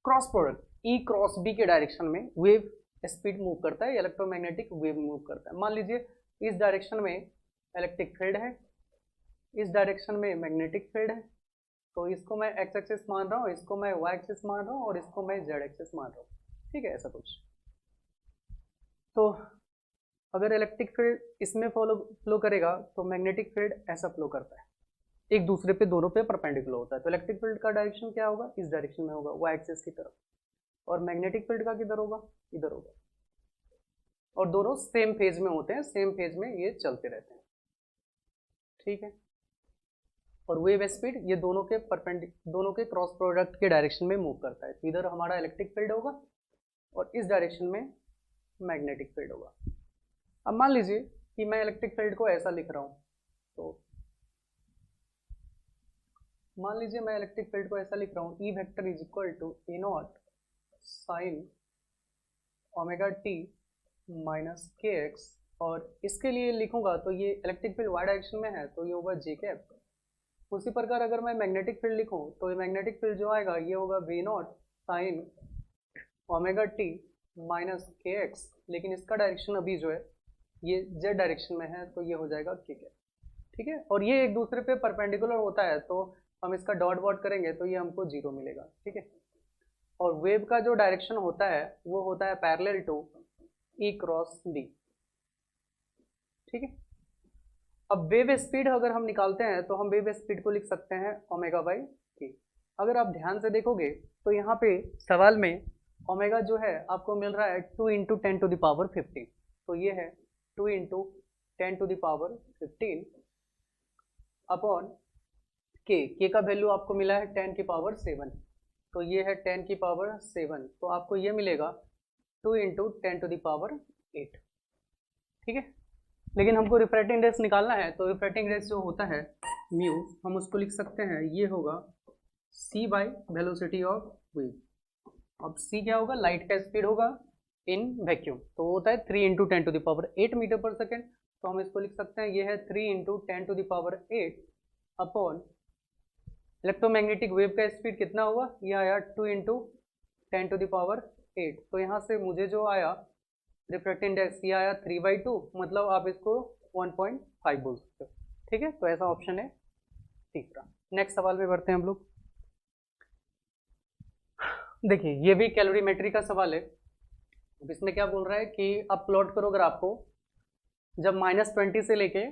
cross product E cross B के डायरेक्शन में वेव स्पीड मूव करता है, इलेक्ट्रोमैग्नेटिक वेव मूव करता है। मान लीजिए इस डायरेक्शन में इलेक्ट्रिक फील्ड है, इस डायरेक्शन में मैग्नेटिक फील्ड है, तो इसको मैं एक्स एक्सिस मान रहा हूँ, इसको मैं वाई एक्सिस मान रहा हूँ और इसको मैं जेड एक्सिस मान रहा हूँ, ठीक है, ऐसा कुछ। तो अगर इलेक्ट्रिक फील्ड इसमें फ्लो करेगा तो मैग्नेटिक फील्ड ऐसा फ्लो करता है, एक दूसरे पे दोनों पे परपेंडिकुलर होता है। तो इलेक्ट्रिक फील्ड का डायरेक्शन क्या होगा, इस डायरेक्शन में होगा वाई एक्सिस की तरफ, और मैग्नेटिक फील्ड का किधर होगा, इधर होगा, और दोनों सेम फेज में होते हैं, सेम फेज में ये चलते रहते हैं, ठीक है। और वेव स्पीड ये दोनों के क्रॉस प्रोडक्ट के डायरेक्शन में मूव करता है, तो इधर हमारा इलेक्ट्रिक फील्ड होगा और इस डायरेक्शन में मैग्नेटिक फील्ड होगा। अब मान लीजिए कि मैं इलेक्ट्रिक फील्ड को ऐसा लिख रहा हूँ, तो मान लीजिए मैं इलेक्ट्रिक फील्ड को ऐसा लिख रहा हूँ, E vector is equal to A0 sine omega T minus KX, और इसके लिए लिखूंगा तो ये इलेक्ट्रिक फील्ड वाई डायरेक्शन में है तो ये होगा J कैप। उसी प्रकार अगर मैं मैग्नेटिक फील्ड लिखूं तो ये मैग्नेटिक फील्ड जो आएगा ये होगा V0 sign omega T minus KX, लेकिन इसका डायरेक्शन अभी जो है ये Z डायरेक्शन में है तो ये हो जाएगा K कैप, ठीक है। और ये एक दूसरे पे परपेंडिकुलर होता है तो हम इसका डॉट करेंगे तो ये हमको 0 मिलेगा, ठीक है। और वेव का जो डायरेक्शन होता है वो होता है parallel to E cross B, ठीक है। अब वेव स्पीड अगर हम निकालते हैं तो हम वेव स्पीड को लिख सकते हैं ओमेगा बाई के। अगर आप ध्यान से देखोगे तो यहाँ पे सवाल में ओमेगा जो है आपको मिल रहा है 2 × 10⁻15, तो ये है 2 × 10⁻15 अपॉन के का वैल्यू आपको मिला है 10⁻7, तो ये है 10⁻7, तो आपको ये मिलेगा 2 × 10⁸, ठीक है। लेकिन हमको रिफ्रैक्टिव इंडेक्स निकालना है, तो रिफ्रैक्टिव इंडेक्स जो होता है म्यू, हम उसको लिख सकते हैं ये होगा c by velocity of wave. अब c क्या होगा, लाइट का स्पीड होगा इन वैक्यूम, तो वो होता है 3 × 10⁸ मीटर पर सेकेंड, तो हम इसको लिख सकते हैं ये है 3 × 10⁸ अपॉन इलेक्ट्रोमैग्नेटिक वेव का स्पीड कितना हुआ, ये आया 2 × 10⁻⁷ 8, तो यहाँ से मुझे जो आया रिफ्रैक्टिव इंडेक्स ये आया 3/2, मतलब आप इसको 1.5 बोल सकते हो। ठीक है, तो ऐसा ऑप्शन है तीसरा। नेक्स्ट सवाल पे बढ़ते हैं हम लोग। देखिए ये भी कैलोरीमेट्री का सवाल है। इसमें क्या बोल रहा है कि आप प्लॉट करो ग्राफ को, जब -20 से लेके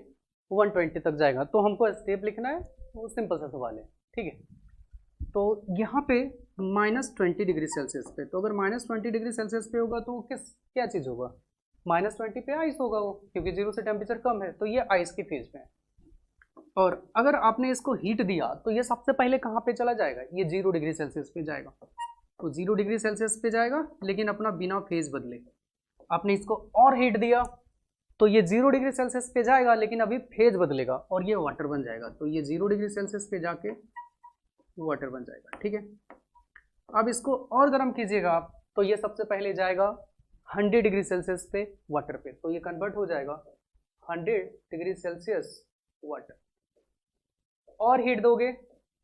120 तक जाएगा, तो हमको स्टेप लिखना है, वो सिंपल सा सवाल है। ठीक है, तो यहाँ पे -20 डिग्री सेल्सियस पे, तो अगर -20 डिग्री सेल्सियस पे होगा तो क्या चीज़ होगा? -20 पे आइस होगा वो, क्योंकि 0 से टेम्परेचर कम है, तो ये आइस की फेज में है। और अगर आपने इसको हीट दिया तो ये सबसे पहले कहाँ पे चला जाएगा? ये 0 डिग्री सेल्सियस पे जाएगा। तो 0 डिग्री सेल्सियस पे जाएगा, लेकिन अपना बिना फेज बदले। आपने इसको और हीट दिया तो ये 0 डिग्री सेल्सियस पे जाएगा, लेकिन अभी फेज बदलेगा और ये वाटर बन जाएगा। तो ये 0 डिग्री सेल्सियस पे जाके वाटर बन जाएगा। ठीक है, अब इसको और गर्म कीजिएगा आप, तो ये सबसे पहले जाएगा 100 डिग्री सेल्सियस पे वाटर पे, तो ये कन्वर्ट हो जाएगा 100 डिग्री सेल्सियस वाटर। और हीट दोगे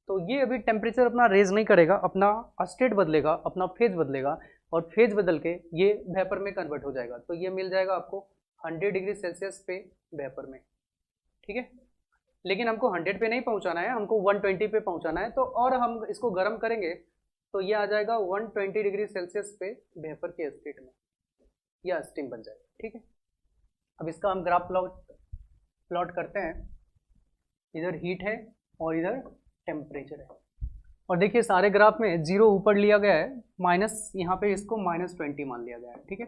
तो ये अभी टेम्परेचर अपना रेज नहीं करेगा, अपना स्टेट बदलेगा, अपना फेज बदलेगा, और फेज बदल के ये वेपर में कन्वर्ट हो जाएगा। तो ये मिल जाएगा आपको 100 डिग्री सेल्सियस पे वेपर में। ठीक है, लेकिन हमको 100 पे नहीं पहुंचाना है, हमको 120 पे पहुंचाना है। तो और हम इसको गर्म करेंगे तो ये आ जाएगा 120 डिग्री सेल्सियस पे वेपर के स्टेट में, या स्टीम बन जाएगा। ठीक है, अब इसका हम ग्राफ प्लॉट करते हैं। इधर हीट है और इधर टेम्परेचर है, और देखिए सारे ग्राफ में 0 ऊपर लिया गया है, माइनस यहाँ पे इसको -20 मान लिया गया है। ठीक है,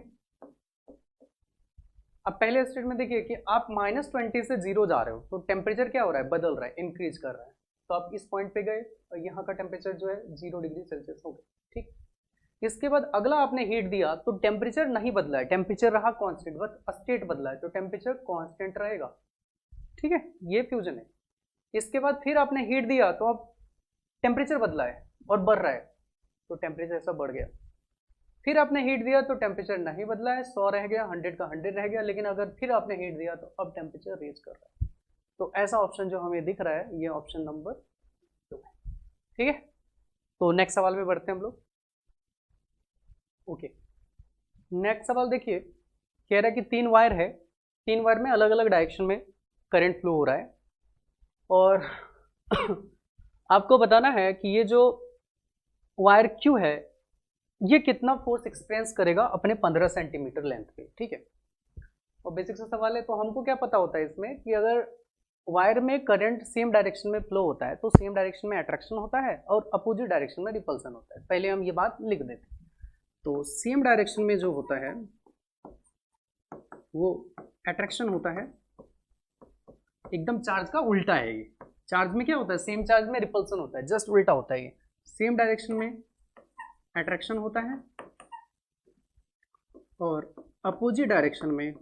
अब पहले स्टेट में देखिए कि आप -20 से 0 जा रहे हो, तो टेम्परेचर क्या हो रहा है? बदल रहा है, इंक्रीज कर रहा है। तो आप इस पॉइंट पे गए और यहाँ का टेम्परेचर जो है 0 डिग्री सेल्सियस हो गया। ठीक, इसके बाद अगला आपने हीट दिया तो टेम्परेचर नहीं बदला है, टेम्परेचर रहा कांस्टेंट, बस स्टेट बदला है, तो टेम्परेचर कांस्टेंट रहेगा। ठीक है, ये फ्यूजन है। इसके बाद फिर आपने हीट दिया तो अब टेम्परेचर बदला है और बढ़ रहा है, तो टेम्परेचर ऐसा बढ़ गया। फिर आपने हीट दिया तो टेम्परेचर नहीं बदला है, 100 रह गया, 100 का 100 रह गया, लेकिन अगर फिर आपने हीट दिया तो अब टेम्परेचर रेज कर रहा है। तो ऐसा ऑप्शन जो हमें दिख रहा है ये ऑप्शन नंबर 2 है। ठीक है, तो नेक्स्ट सवाल पे बढ़ते हैं हम लोग। ओके, नेक्स्ट सवाल देखिए, कह रहा है कि 3 वायर है, 3 वायर में अलग अलग डायरेक्शन में करंट फ्लो हो रहा है, और आपको बताना है कि ये जो वायर Q है ये कितना फोर्स एक्सपीरियंस करेगा अपने 15 सेंटीमीटर लेंथ पे। ठीक है, और बेसिक सा सवाल है, तो हमको क्या पता होता है इसमें कि अगर वायर में करंट सेम डायरेक्शन में फ्लो होता है तो सेम डायरेक्शन में अट्रैक्शन होता है और अपोजिट डायरेक्शन में रिपल्सन होता है। पहले हम ये बात लिख देते हैं। तो सेम डायरेक्शन में जो होता है वो अट्रैक्शन होता है, एकदम चार्ज का उल्टा है। ये चार्ज में क्या होता है? सेम चार्ज में रिपल्सन होता है, जस्ट उल्टा होता है। ये सेम डायरेक्शन में अट्रैक्शन होता है और अपोजिट डायरेक्शन में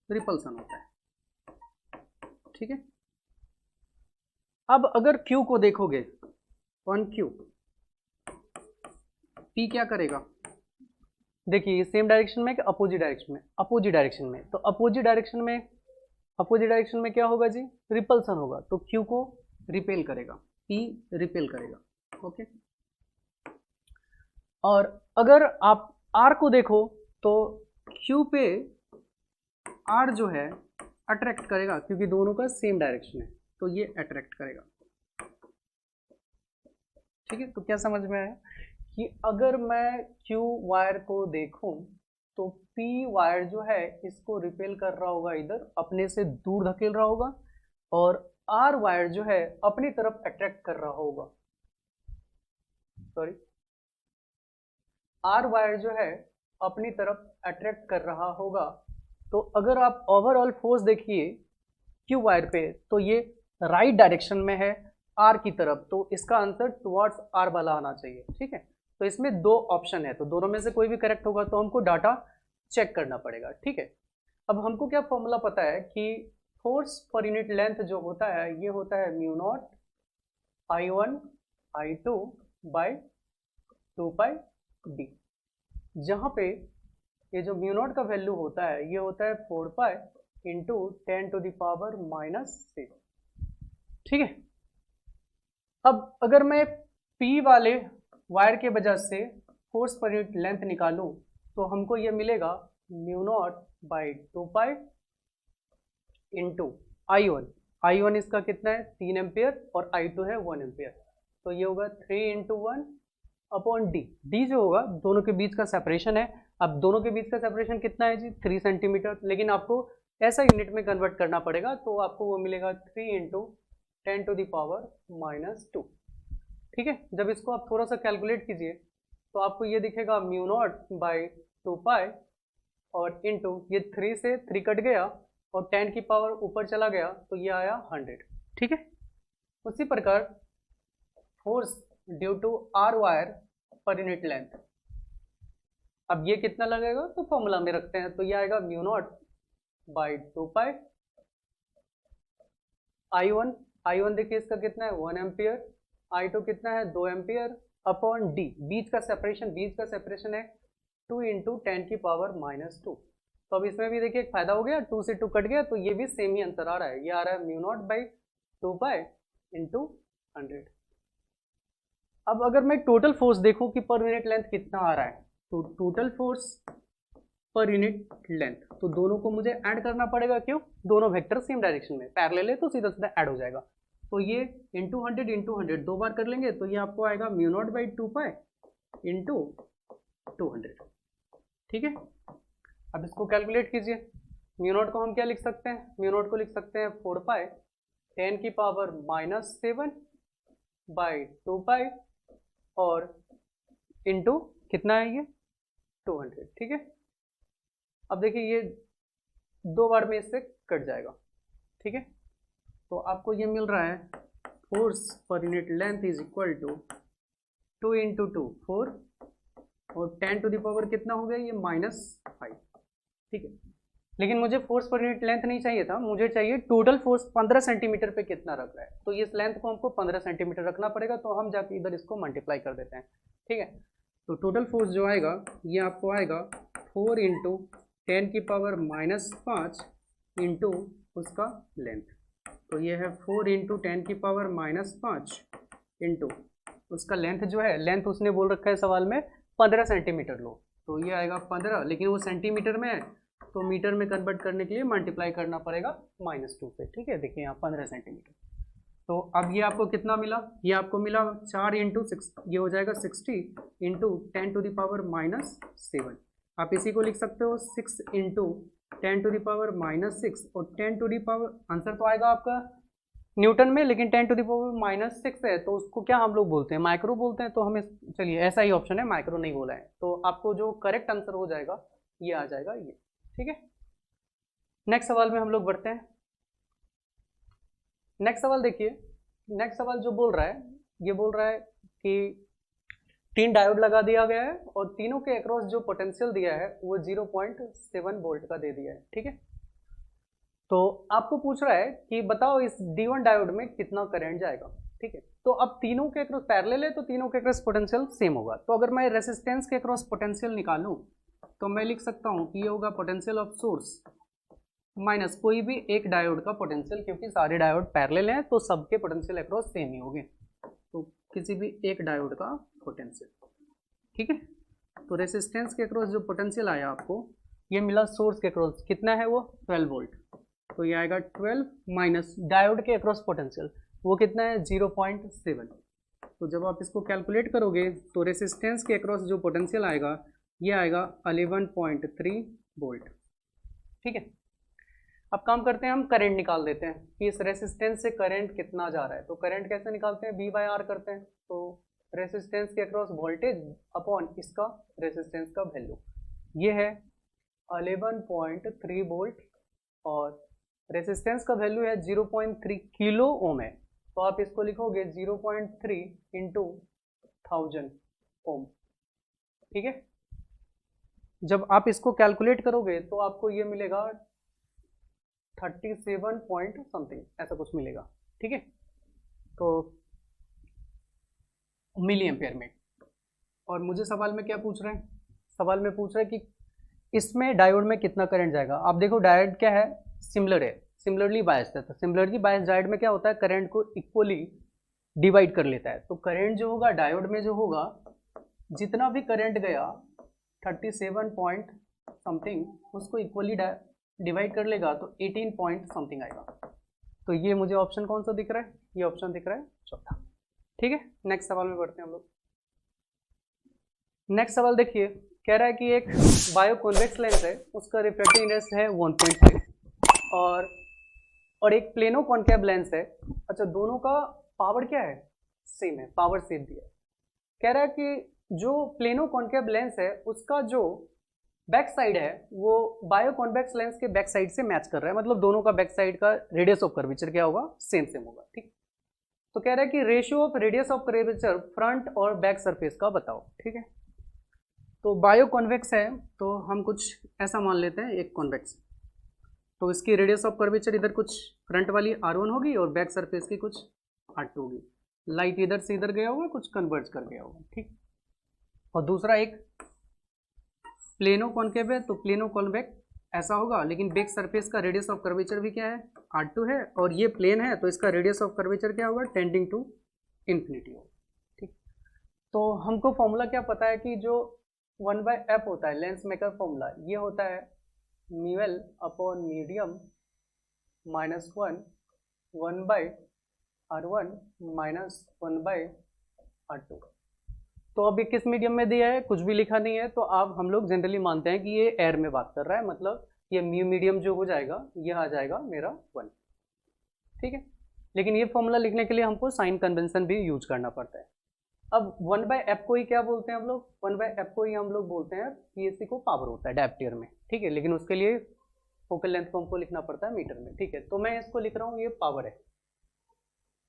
रिपल्सन होता है। ठीक है, अब अगर Q को देखोगे, ऑन Q P क्या करेगा? देखिए सेम डायरेक्शन में कि अपोजिट डायरेक्शन में? अपोजिट डायरेक्शन में। तो अपोजिट डायरेक्शन में क्या होगा जी? रिपल्सन होगा, तो Q को रिपेल करेगा, P रिपेल करेगा। ओके, और अगर आप R को देखो तो Q पे R जो है अट्रैक्ट करेगा, क्योंकि दोनों का सेम डायरेक्शन है, तो ये अट्रैक्ट करेगा। ठीक है, तो क्या समझ में आया कि अगर मैं Q वायर को देखूं तो P वायर जो है इसको रिपेल कर रहा होगा, इधर अपने से दूर धकेल रहा होगा, और R वायर जो है अपनी तरफ अट्रैक्ट कर रहा होगा। सॉरी, R वायर जो है अपनी तरफ अट्रैक्ट कर रहा होगा। तो अगर आप ओवरऑल फोर्स देखिए Q वायर पे, तो ये राइट डायरेक्शन में है R की तरफ, तो इसका आंसर टुवर्ड्स R वाला आना चाहिए। ठीक है, तो इसमें 2 ऑप्शन है, तो दोनों में से कोई भी करेक्ट होगा, तो हमको डाटा चेक करना पड़ेगा। ठीक है, अब हमको क्या फॉर्मूला पता है कि फोर्स पर यूनिट लेंथ जो होता है ये होता है μ0 I1 I2 बाय 2πd, जहाँ पे ये जो μ0 का वैल्यू होता है ये होता है 4π × 10⁻⁶। ठीक है, अब अगर मैं P वाले वायर के वजह से फोर्स पर यूनिट लेंथ निकालूं तो हमको ये मिलेगा mu naught by 2 pi into I1 इसका कितना है 3 एम्पियर और I2 है 1 एम्पियर, तो ये होगा 3 इंटू 1 अपॉन डी जो होगा दोनों के बीच का सेपरेशन है। अब दोनों के बीच का सेपरेशन कितना है जी 3 सेंटीमीटर, लेकिन आपको ऐसा यूनिट में कन्वर्ट करना पड़ेगा, तो आपको वो मिलेगा 3 इंटू 10⁻⁻²। ठीक है, जब इसको आप थोड़ा सा कैलकुलेट कीजिए तो आपको ये दिखेगा म्यू नॉट बाई 2 पाई और इंटू ये 3 से 3 कट गया और 10 की पावर ऊपर चला गया तो ये आया 100। ठीक है, उसी प्रकार force due to R wire per unit length, अब ये कितना लगेगा तो फॉर्मूला में रखते हैं, तो ये आएगा mu not by 2 pi I1 देखिए इसका कितना है 1 एम्पियर, I2 कितना है 2 एम्पियर अपॉन डी, बीच का सेपरेशन है 2 इंटू 10⁻²। तो अब इसमें भी देखिए एक फायदा हो गया, 2 से 2 कट गया तो ये भी सेम ही आंसर आ रहा है, ये आ रहा है mu not by 2 pi into 100। अब अगर मैं टोटल फोर्स देखूं कि पर यूनिट लेंथ कितना आ रहा है, तो total force per unit length, तो दोनों को मुझे ऐड करना पड़ेगा, क्यों दोनों वेक्टर सेम डायरेक्शन में पैरेलल है तो सीधा सीधा ऐड हो जाएगा, तो ये इंटू 100 दो बार कर लेंगे तो ये आपको आएगा mu not by 2 pi into 200। ठीक है, अब इसको कैलकुलेट कीजिए, म्यू नॉट को हम क्या लिख सकते हैं, म्यू नॉट को लिख सकते हैं 4 पाई 10⁻⁻7 बाई 2 पाई और इंटू कितना है ये 200। ठीक है, अब देखिए ये 2 बार में इससे कट जाएगा। ठीक है, तो आपको ये मिल रहा है force per unit length is equal to 2 इंटू 2 4 और 10 टू द पावर कितना हो गया ये -5। ठीक है, लेकिन मुझे फोर्स पर यूनिट लेंथ नहीं चाहिए था, मुझे चाहिए टोटल फोर्स 15 सेंटीमीटर पे कितना रख रहा है, तो इस लेंथ को हमको 15 सेंटीमीटर रखना पड़ेगा, तो हम जाके इधर इसको मल्टीप्लाई कर देते हैं। ठीक है, तो टोटल फोर्स जो आएगा ये आपको आएगा 4 इंटू 10⁻⁻5 इंटू उसका लेंथ, तो ये है 4 इंटू 10⁻⁻5 इंटू उसका लेंथ जो है, लेंथ उसने बोल रखा है सवाल में 15 सेंटीमीटर लो, तो ये आएगा 15, लेकिन वो सेंटीमीटर में है तो मीटर में कन्वर्ट करने के लिए मल्टीप्लाई करना पड़ेगा -2 से। ठीक है, देखिए यहाँ 15 सेंटीमीटर, तो अब ये आपको कितना मिला, ये आपको मिला 4 इंटू 6, ये हो जाएगा 60 इंटू 10⁻⁻7। आप इसी को लिख सकते हो 6 इंटू 10⁻⁻6 और 10 आंसर तो आएगा आपका न्यूटन में, लेकिन 10⁻⁻6 है तो उसको क्या हम लोग बोलते हैं, माइक्रो बोलते हैं, तो हमें चलिए ऐसा ही ऑप्शन है, माइक्रो नहीं बोला है, तो आपको जो करेक्ट आंसर हो जाएगा ये आ जाएगा ये। ठीक है, नेक्स्ट सवाल में हम लोग बढ़ते हैं। नेक्स्ट सवाल देखिए, नेक्स्ट सवाल जो बोल रहा है, ये बोल रहा है कि 3 डायोड लगा दिया गया है और तीनों के अक्रॉस जो पोटेंशियल दिया है वो 0.7 वोल्ट का दे दिया है। ठीक है, तो आपको पूछ रहा है कि बताओ इस D1 डायोड में कितना करंट जाएगा। ठीक है, तो अब तीनों के अक्रॉस पैरेलल है तो तीनों के अक्रॉस पोटेंशियल सेम होगा, तो अगर मैं रेसिस्टेंस के अक्रॉस पोटेंशियल निकालूं तो मैं लिख सकता हूं कि ये होगा पोटेंशियल ऑफ सोर्स माइनस कोई भी एक डायोड का पोटेंशियल, क्योंकि सारे डायोड पैरेलल हैं तो सबके पोटेंशियल अक्रॉस सेम ही होंगे, तो किसी भी एक डायोड का पोटेंशियल। ठीक है, तो रेसिस्टेंस के अक्रॉस जो पोटेंशियल आया आपको ये मिला सोर्स के अक्रॉस, कितना है वो 12 वोल्ट, तो ये आएगा 12 माइनस डायोड के अक्रॉस पोटेंशियल वो कितना है 0.7, तो जब आप इसको कैलकुलेट करोगे तो रेसिस्टेंस के अक्रॉस जो पोटेंशियल आएगा ये आएगा 11.3 वोल्ट। ठीक है, अब काम करते हैं, हम करंट निकाल देते हैं कि इस रेसिस्टेंस से करंट कितना जा रहा है, तो करंट कैसे निकालते हैं, V/R करते हैं, तो रेसिस्टेंस के अक्रॉस वोल्टेज अपॉन इसका रेसिस्टेंस का वैल्यू, ये है 11.3 वोल्ट और रेसिस्टेंस का वैल्यू है 0.3 किलो ओम है, तो आप इसको लिखोगे 0.3 इंटू 1000 ओम। ठीक है, जब आप इसको कैलकुलेट करोगे तो आपको ये मिलेगा 37 पॉइंट समथिंग ऐसा कुछ मिलेगा। ठीक है, तो मिली एम्पेयर में। और मुझे सवाल में क्या पूछ रहे हैं, सवाल में पूछ रहे हैं कि इसमें डायोड में कितना करंट जाएगा। आप देखो डायोड क्या है, सिमिलर है, सिमिलरली बायस्ड है, तो सिमिलरली बायस्ड डायोड में क्या होता है, करंट को इक्वली डिवाइड कर लेता है। तो करंट जो होगा डायोड में जो होगा, जितना भी करंट गया 37 पॉइंट समथिंग उसको इक्वली डिवाइड कर लेगा तो 18 पॉइंट समथिंग आएगा। तो ये मुझे ऑप्शन कौन सा दिख रहा है, ये ऑप्शन दिख रहा है चौथा। ठीक है, नेक्स्ट सवाल में बढ़ते हैं हम लोग। नेक्स्ट सवाल देखिए, कह रहा है कि एक बायो कॉन्वेक्स लेंस है, उसका रिफ्रैक्टिव इंडेक्स है 1.5 और एक प्लेनो कॉनकेव लेंस है। अच्छा, दोनों का पावर क्या है, सेम है, पावर सेम दिया है। कह रहा है कि जो प्लेनो कॉनकेव लेंस है उसका जो बैक साइड है वो बायो कॉन्वेक्स लेंस के बैक साइड से मैच कर रहा है, मतलब दोनों का बैक साइड का रेडियस ऑफ कर्वेचर क्या होगा, सेम सेम होगा। ठीक, तो कह रहा है कि ratio of radius of curvature front और बैक सरफेस का बताओ। ठीक है, तो बायो कॉन्वेक्स है तो हम कुछ ऐसा मान लेते हैं, एक कॉन्वेक्स, तो इसकी रेडियस ऑफ कर्वेचर इधर कुछ फ्रंट वाली R1 होगी और बैक सरफेस की कुछ R2 होगी। लाइट इधर से इधर गया होगा, कुछ कन्वर्ज कर गया होगा। ठीक, और दूसरा एक प्लेनो कॉनकेव है, तो प्लेनो कॉन्वेक्स ऐसा होगा, लेकिन बैक सरफेस का रेडियस ऑफ कर्वेचर भी क्या है, R2 है, और ये प्लेन है तो इसका रेडियस ऑफ कर्वेचर क्या होगा, टेंडिंग टू इन्फिनिटी होगा। ठीक, तो हमको फॉर्मूला क्या पता है कि जो 1/f होता है लेंस मेकर फॉर्मूला, ये होता है mu L upon medium minus 1/R1 minus 1/R2। तो अभी किस मीडियम में दिया है, कुछ भी लिखा नहीं है, तो आप हम लोग जनरली मानते हैं कि ये एयर में बात कर रहा है, मतलब ये म्यू मीडियम जो हो जाएगा ये आ जाएगा मेरा 1। ठीक है, लेकिन ये फॉर्मूला लिखने के लिए हमको साइन कन्वेंशन भी यूज करना पड़ता है। अब 1/f को ही क्या बोलते हैं हम लोग, 1/f को ही हम लोग बोलते हैं, PSC को पावर होता है डायप्टियर में। ठीक है, लेकिन उसके लिए फोकल लेंथ को हमको लिखना पड़ता है मीटर में। ठीक है, तो मैं इसको लिख रहा हूँ, ये पावर है।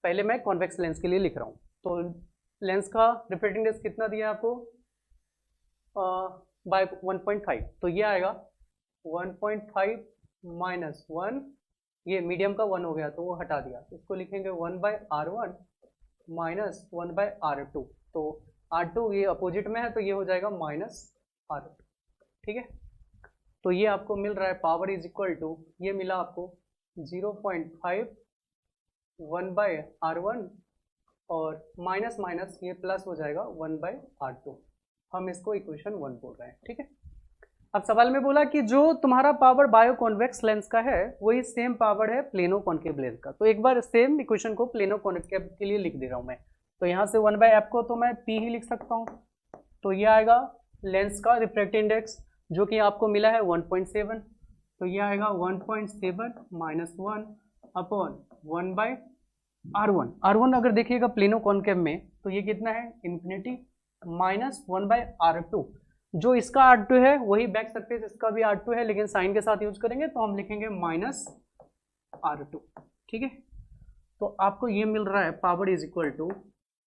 पहले मैं कॉन्वेक्स लेंस के लिए लिख रहा हूँ, तो लेंस का रिफ्रैक्टिव इंडेक्स कितना दिया है आपको, बाय 1.5, तो ये आएगा 1.5 माइनस 1, ये मीडियम का 1 हो गया तो वो हटा दिया, इसको लिखेंगे 1/R1 माइनस 1/R2, तो R2 ये अपोजिट में है तो ये हो जाएगा माइनस R2। ठीक है, तो ये आपको मिल रहा है पावर इज इक्वल टू, ये मिला आपको 0.5 1/R1 और माइनस माइनस ये प्लस हो जाएगा 1/R2। हम इसको इक्वेशन 1 बोल रहे हैं। ठीक है, अब सवाल में बोला कि जो तुम्हारा पावर बायो कॉन्वेक्स लेंस का है वही सेम पावर है प्लेनो कॉनकेव लेंस का। तो एक बार सेम इक्वेशन को प्लेनो कॉनकेव के लिए लिख दे रहा हूं मैं, तो यहाँ से 1/f को तो मैं P ही लिख सकता हूँ, तो ये आएगा लेंस का रिफ्रैक्टिव इंडेक्स जो कि आपको मिला है 1.7, तो ये आएगा 1.7 माइनस 1 अपॉन 1/R1। R1 अगर देखिएगा प्लेनो कॉनकेव में तो ये कितना है, इन्फिनिटी, माइनस 1/R2, जो इसका R2 है वही बैक सरफेस इसका भी R2 है, लेकिन साइन के साथ यूज करेंगे तो हम लिखेंगे माइनस R2। ठीक है, तो आपको ये मिल रहा है power is equal to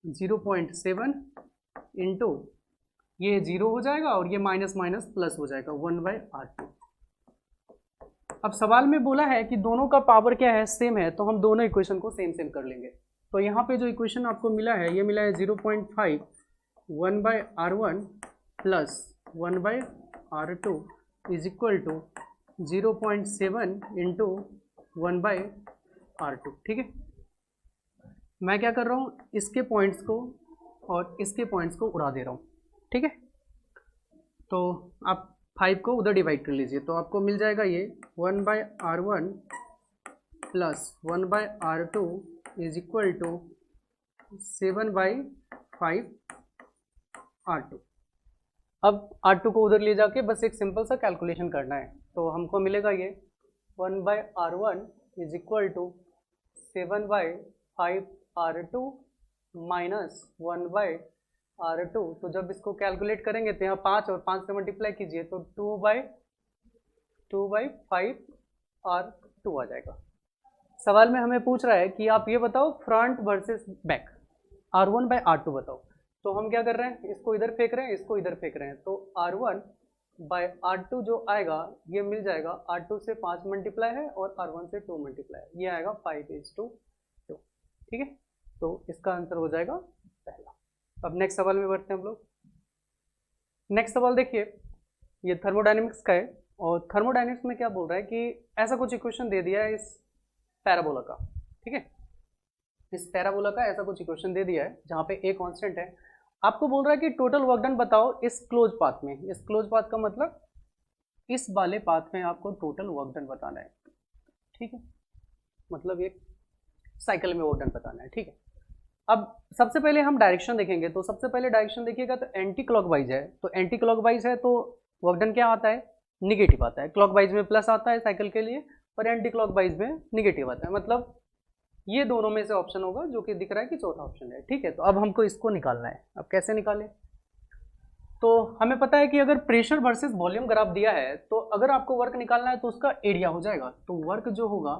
0.7 into ये 0 हो जाएगा और ये माइनस माइनस प्लस हो जाएगा 1/R2। अब सवाल में बोला है कि दोनों का पावर क्या है, सेम है, तो हम दोनों इक्वेशन को सेम सेम कर लेंगे। तो यहाँ पे जो इक्वेशन आपको मिला है ये मिला है 0.5 1/R1 plus 1/R2 is equal to 0.7 into 1/R2। ठीक है, मैं क्या कर रहा हूँ, इसके पॉइंट्स को और इसके पॉइंट्स को उड़ा दे रहा हूँ। ठीक है, तो आप 5 को उधर डिवाइड कर लीजिए, तो आपको मिल जाएगा ये 1/R1 plus 1/R2 is equal to 7/5 R2। अब R2 को उधर ले जाके बस एक सिंपल सा कैलकुलेशन करना है, तो हमको मिलेगा ये 1/R1 is equal to 7/5 R2 minus 1/R2। तो जब इसको कैलकुलेट करेंगे तो यहाँ 5 और 5 से मल्टीप्लाई कीजिए तो 2/5 R2 आ जाएगा। सवाल में हमें पूछ रहा है कि आप ये बताओ फ्रंट वर्सेस बैक R1/R2 बताओ। तो हम क्या कर रहे हैं, इसको इधर फेंक रहे हैं, इसको इधर फेंक रहे हैं, तो R1/R2 जो आएगा ये मिल जाएगा, R2 से 5 मल्टीप्लाई है और R1 से 2 मल्टीप्लाई है, ये आएगा 5:2। ठीक है, तो इसका आंसर हो जाएगा पहला। अब नेक्स्ट सवाल में बढ़ते हैं हम लोग। नेक्स्ट सवाल देखिए, ये थर्मोडायनेमिक्स का है, और थर्मोडायनेमिक्स में क्या बोल रहा है कि ऐसा कुछ इक्वेशन दे दिया है इस पैराबोला का। ठीक है, इस पैराबोला का ऐसा कुछ इक्वेशन दे दिया है जहाँ पे ए कांस्टेंट है, आपको बोल रहा है कि टोटल वर्क डन बताओ इस क्लोज पाथ में। इस क्लोज पाथ का मतलब इस वाले पाथ में आपको टोटल वर्क डन बताना है, ठीक है, मतलब एक साइकिल में वर्क डन बताना है, ठीक है। अब सबसे पहले हम डायरेक्शन देखेंगे, तो सबसे पहले डायरेक्शन देखिएगा तो एंटी क्लॉकवाइज है, तो एंटी क्लॉकवाइज है तो वर्क डन क्या आता है, निगेटिव आता है। क्लॉकवाइज में प्लस आता है साइकिल के लिए, और एंटी क्लॉकवाइज में निगेटिव आता है, मतलब ये दोनों में से ऑप्शन होगा जो कि दिख रहा है कि चौथा ऑप्शन है, ठीक है। तो अब हमको इसको निकालना है, अब कैसे निकालें, तो हमें पता है कि अगर प्रेशर वर्सेस वॉल्यूम ग्राफ दिया है तो अगर आपको वर्क निकालना है तो उसका एरिया हो जाएगा, तो वर्क जो होगा,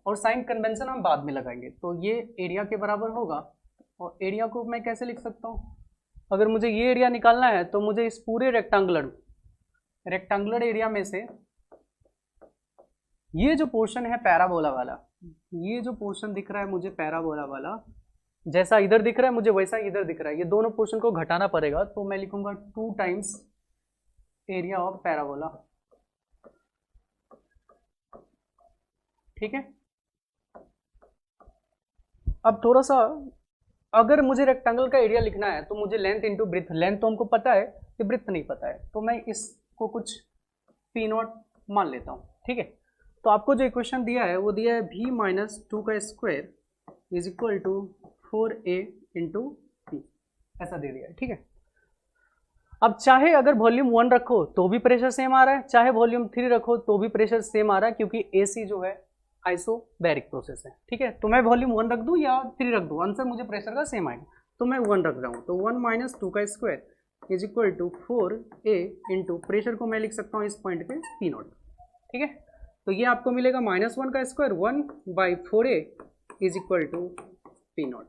और साइन कन्वेंशन हम बाद में लगाएंगे, तो ये एरिया के बराबर होगा। और एरिया को मैं कैसे लिख सकता हूँ, अगर मुझे ये एरिया निकालना है तो मुझे इस पूरे रेक्टेंगुलर एरिया में से ये जो पोर्शन है पैराबोला वाला, ये जो पोर्शन दिख रहा है मुझे पैराबोला वाला, जैसा इधर दिख रहा है मुझे वैसा इधर दिख रहा है, ये दोनों पोर्शन को घटाना पड़ेगा, तो मैं लिखूंगा 2 टाइम्स एरिया ऑफ पैराबोला, ठीक है। अब थोड़ा सा अगर मुझे रेक्टेंगल का एरिया लिखना है तो मुझे लेंथ इंटू ब्रेथ, लेंथ तो हमको पता है कि ब्रेथ नहीं पता है, तो मैं इसको कुछ P0 मान लेता हूँ, ठीक है। तो आपको जो इक्वेशन दिया है वो दिया है v माइनस 2 का square is equal to 4a into P, ऐसा दे दिया है, ठीक है। अब चाहे अगर वॉल्यूम 1 रखो तो भी प्रेशर सेम आ रहा है, चाहे वॉल्यूम 3 रखो तो भी प्रेशर सेम आ रहा है, क्योंकि AC जो है आइसोबैरिक प्रोसेस है, ठीक है। तो मैं वॉल्यूम 1 रख दूं या 3 रख दूं, आंसर मुझे प्रेशर का सेम आएगा, तो मैं 1 रख रहा हूं, तो 1 माइनस 2 का square is equal to 4a into pressure को मैं लिख सकता हूँ इस पॉइंट पे P0, ठीक है। तो ये आपको मिलेगा -1 का square 1/4a is equal to P0,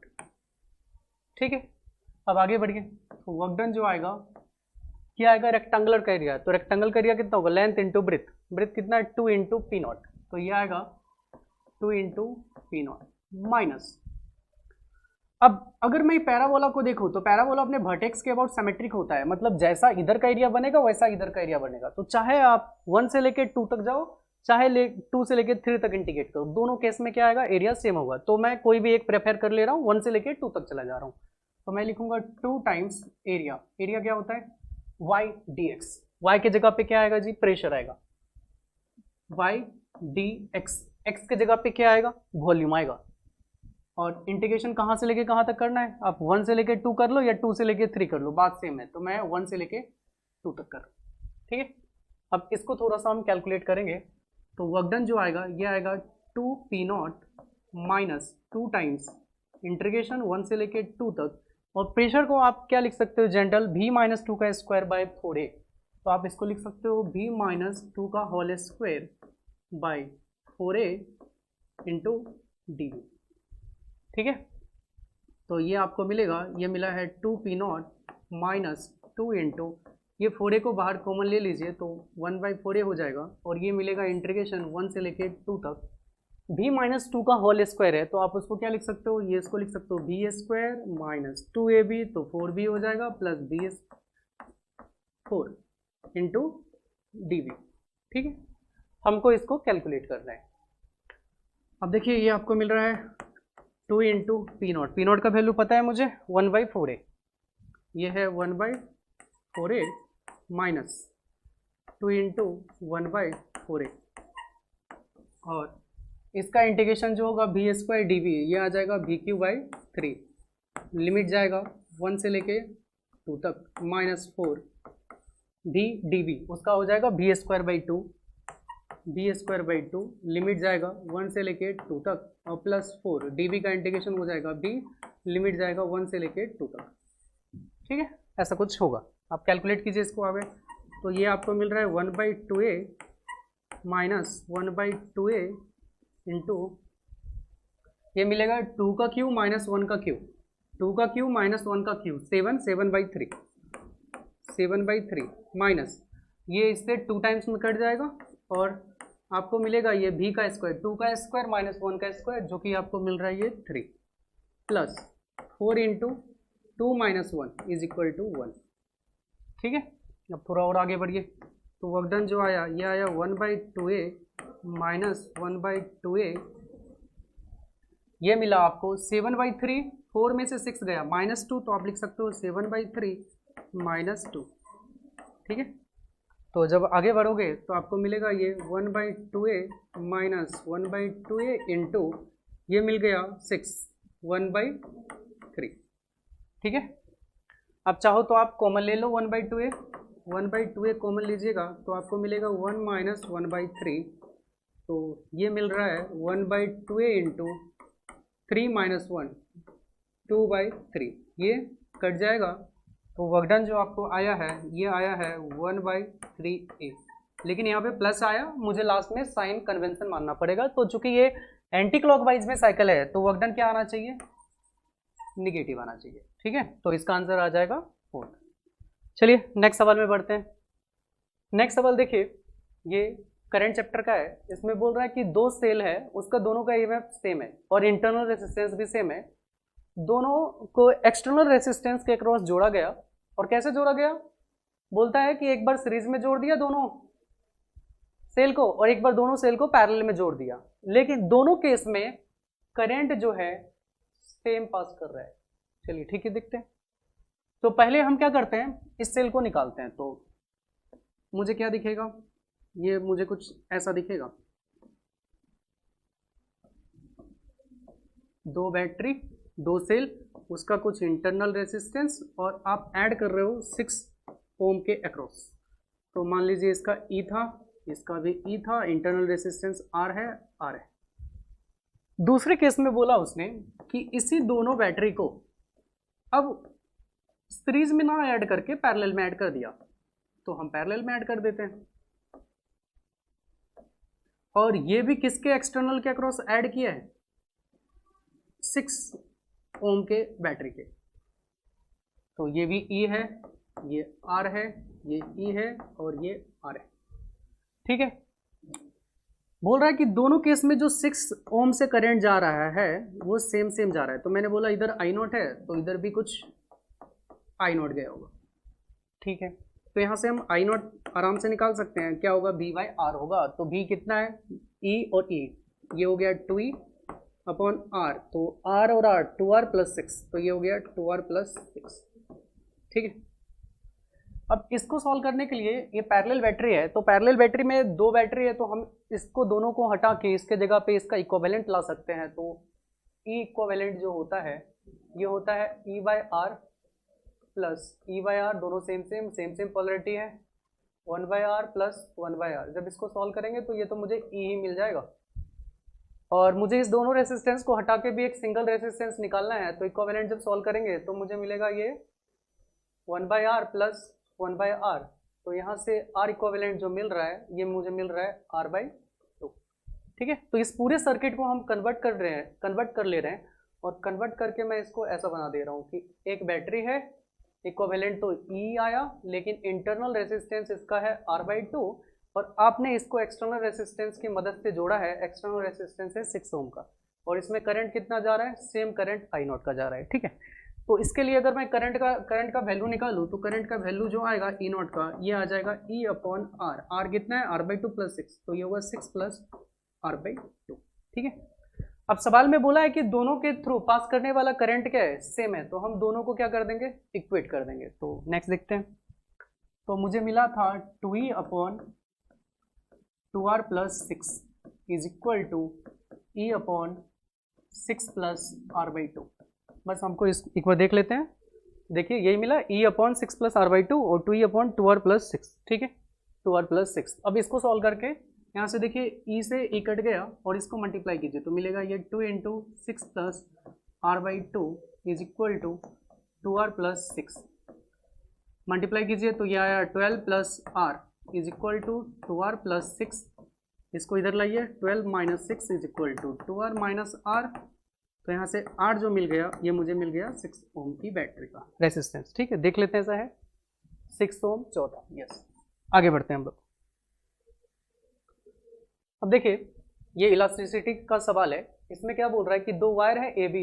ठीक है। अब आगे बढ़िए, तो वर्क डन जो आएगा क्या आएगा, रेक्टेंगुलर का एरिया, तो रेक्टेंगल का एरिया कितना होगा, लेंथ इंटू ब्रेथ, ब्रेथ कितना है 2 इंटू P0, तो ये आएगा 2 इंटू P0 माइनस, अब अगर मैं पैराबोला को देखूं तो पैराबोला अपने वर्टेक्स के अबाउट सिमेट्रिक होता है, मतलब जैसा इधर का एरिया बनेगा वैसा इधर का एरिया बनेगा, तो चाहे आप 1 से लेके 2 तक जाओ, चाहे 2 से लेके 3 तक इंटीग्रेट करो, दोनों केस में क्या आएगा, एरिया सेम होगा। तो मैं कोई भी एक प्रेफर कर ले रहा हूँ, 1 से लेके 2 तक चला जा रहा हूँ, तो मैं लिखूंगा 2 टाइम्स एरिया, एरिया क्या होता है y dx, y के जगह पे क्या आएगा जी, प्रेशर आएगा, y dx, x के जगह पे क्या आएगा, वॉल्यूम आएगा, और इंटीग्रेशन कहाँ से लेके कहाँ तक करना है, आप 1 से लेके 2 कर लो या 2 से लेके 3 कर लो, बात सेम है, तो मैं 1 से लेके 2 तक कर रहा हूँ, ठीक है। अब इसको थोड़ा सा हम कैलकुलेट करेंगे, तो वर्क डन जो आएगा ये आएगा 2P0 माइनस 2 टाइम्स इंटीग्रेशन 1 से लेके 2 तक, और प्रेशर को आप क्या लिख सकते हो, जनरल v माइनस 2 का स्क्वायर बाय 4a, तो आप इसको लिख सकते हो v माइनस 2 का whole square by 4a into D, ठीक है। तो ये आपको मिलेगा, ये मिला है 2P0 माइनस 2 इंटू, ये 4a को बाहर कॉमन ले लीजिए तो 1/4a हो जाएगा, और ये मिलेगा इंटीग्रेशन 1 से लेके 2 तक, v माइनस 2 का होल स्क्वायर है, तो आप उसको क्या लिख सकते हो, ये इसको लिख सकते हो v स्क्वायर माइनस 2ab, तो 4b हो जाएगा, प्लस b 4 इंटू dv, ठीक है। हमको इसको कैलकुलेट करना है। अब देखिए ये आपको मिल रहा है 2 इंटू P0, P0 का वैल्यू पता है मुझे 1/4a, ये है 1/4a माइनस 2 इंटू 1/4a, और इसका इंटीग्रेशन जो होगा v स्क्वायर डी वी, ये आ जाएगा VQ/3, लिमिट जाएगा 1 से लेके 2 तक, -4 v डी वी, उसका हो जाएगा v स्क्वायर बाई 2, लिमिट जाएगा 1 से लेके 2 तक, और +4 dv का इंटीग्रेशन हो जाएगा v, लिमिट जाएगा 1 से लेके 2 तक, ठीक है। ऐसा कुछ होगा, आप कैलकुलेट कीजिए इसको आगे, तो ये आपको मिल रहा है 1/2a माइनस 1/2a इंटू, ये मिलेगा 2 का क्यूब माइनस 1 का क्यूब, 2 का क्यूब माइनस 1 का क्यूब 7/3 माइनस, ये इससे 2 टाइम्स में कट जाएगा, और आपको मिलेगा ये v का स्क्वायर, 2 का स्क्वायर माइनस 1 का स्क्वायर, जो कि आपको मिल रहा है ये 3, plus 4 into 2 minus 1 is equal to 1, ठीक है। अब थोड़ा और आगे बढ़िए, तो वर्क डन जो आया ये आया 1/2a माइनस 1/2a ये मिला आपको 7/3, 4 में से 6 गया -2, तो आप लिख सकते हो 7/3 -2, ठीक है। तो जब आगे बढ़ोगे तो आपको मिलेगा ये 1/2a माइनस 1/2a इंटू ये मिल गया 6 1/3, ठीक है। अब चाहो तो आप कॉमन ले लो 1/2a कॉमन लीजिएगा तो आपको मिलेगा 1 माइनस 1/3, तो ये मिल रहा है 1/2a इंटू 3 माइनस 1 2/3, ये कट जाएगा तो वर्क डन जो आपको आया है ये आया है 1/3a, लेकिन यहाँ पे प्लस आया, मुझे लास्ट में साइन कन्वेंशन मानना पड़ेगा। तो चूंकि ये एंटी क्लॉकवाइज में साइकिल है तो वर्क डन क्या आना चाहिए, निगेटिव आना चाहिए, ठीक है। तो इसका आंसर आ जाएगा 4। चलिए नेक्स्ट सवाल में बढ़ते हैं। नेक्स्ट सवाल देखिए, ये करंट चैप्टर का है। इसमें बोल रहा है कि दो सेल है, उसका दोनों का ईएमएफ सेम है और इंटरनल रेजिस्टेंस भी सेम है। दोनों को एक्सटर्नल रेजिस्टेंस के अक्रॉस जोड़ा गया। और कैसे जोड़ा गया, बोलता है कि एक बार सीरीज में जोड़ दिया दोनों सेल को और एक बार दोनों सेल को पैरेलल में जोड़ दिया, लेकिन दोनों केस में करंट जो है सेम पास कर रहा है। चलिए ठीक है, देखते हैं। तो पहले हम क्या करते हैं, इस सेल को निकालते हैं। तो मुझे क्या दिखेगा, ये मुझे कुछ ऐसा दिखेगा, दो बैटरी दो सेल, उसका कुछ इंटरनल रेजिस्टेंस और आप ऐड कर रहे हो 6 ओम के अक्रॉस। तो मान लीजिए इसका ई था, इसका भी ई था, इंटरनल रेजिस्टेंस आर है, आर है। दूसरे केस में बोला उसने कि इसी दोनों बैटरी को अब सीरीज में ना ऐड करके पैरेलल में ऐड कर दिया, तो हम पैरेलल में ऐड कर देते हैं। और ये भी किसके एक्सटर्नल के अक्रॉस ऐड किया है, 6 ओम के बैटरी के। तो ये भी ई है, ये आर है, ये ई है और ये आर है, ठीक है। बोल रहा है कि दोनों केस में जो 6 ओम से करंट जा रहा है वो सेम सेम जा रहा है। तो मैंने बोला इधर आई नॉट है तो इधर भी कुछ आई नॉट गया होगा, ठीक है। तो यहाँ से हम आई नॉट आराम से निकाल सकते हैं, क्या होगा, बी बाई आर होगा। तो बी कितना है, ई और ई, ये हो गया 2e अपॉन आर, तो आर और आर 2r प्लस 6, तो ये हो गया 2r प्लस 6, ठीक है। अब इसको सॉल्व करने के लिए, ये पैरेलल बैटरी है, तो पैरेलल बैटरी में दो बैटरी है, तो हम इसको दोनों को हटा के इसके जगह पे इसका इक्विवेलेंट ला सकते हैं। तो ई इक्विवेलेंट जो होता है ये होता है E by R plus E by R, दोनों सेम सेम पोलरिटी है, 1 by R plus 1 by R. जब इसको सॉल्व करेंगे तो ये तो मुझे ई ही मिल जाएगा, और मुझे इस दोनों रेसिस्टेंस को हटा के भी एक सिंगल रेसिस्टेंस निकालना है। तो इक्विवेलेंट जब सॉल्व करेंगे तो मुझे मिलेगा ये 1 by R plus 1 by R. तो यहाँ से आर इक्विवेलेंट जो मिल रहा है ये मुझे मिल रहा है आर बाई 2, ठीक है। तो इस पूरे सर्किट को हम कन्वर्ट कर ले रहे हैं, और कन्वर्ट करके मैं इसको ऐसा बना दे रहा हूँ कि एक बैटरी है, इक्विवेलेंट तो ई आया, लेकिन इंटरनल रेजिस्टेंस इसका है आर बाई 2, और आपने इसको एक्सटर्नल रेजिस्टेंस की मदद से जोड़ा है। एक्सटर्नल रेजिस्टेंस है 6 ओम का, और इसमें करंट कितना जा रहा है, सेम करंट आई नॉट का जा रहा है, ठीक है। तो इसके लिए अगर मैं करंट का वैल्यू निकालूं तो करंट का वैल्यू जो आएगा ई नॉट का, ये आ जाएगा ई अपॉन आर। आर कितना है, आर बाई 2 प्लस 6, तो ये होगा 6 प्लस आर बाई 2, ठीक है। अब सवाल में बोला है कि दोनों के थ्रू पास करने वाला करंट क्या है, सेम है, तो हम दोनों को क्या कर देंगे, इक्वेट कर देंगे। तो नेक्स्ट देखते हैं। तो मुझे मिला था 2e upon 2r plus 6 is equal to e upon 6 plus R by 2। बस हमको इस एक बार देख लेते हैं। देखिए यही मिला, e upon 6 plus R by 2 और 2e अपॉन 2r प्लस 6, ठीक है, 2r प्लस 6। अब इसको सॉल्व करके यहाँ से देखिए e से e कट गया और इसको मल्टीप्लाई कीजिए तो मिलेगा ये 2 into 6 plus R by 2 is equal to 2r plus 6। Multiply कीजिए तो ये आया 12 plus R is equal to 2r plus 6। इसको इधर लाइए, 12 minus 6 is equal to 2r minus R. तो यहाँ से R जो मिल गया ये मुझे मिल गया 6 ओम की बैटरी का रेसिस्टेंस, ठीक है। देख लेते हैं, ऐसा है 6 ओम 14, यस। आगे बढ़ते हैं हम लोग। अब देखिए ये इलास्टिसिटी का सवाल है। इसमें क्या बोल रहा है कि दो वायर है AB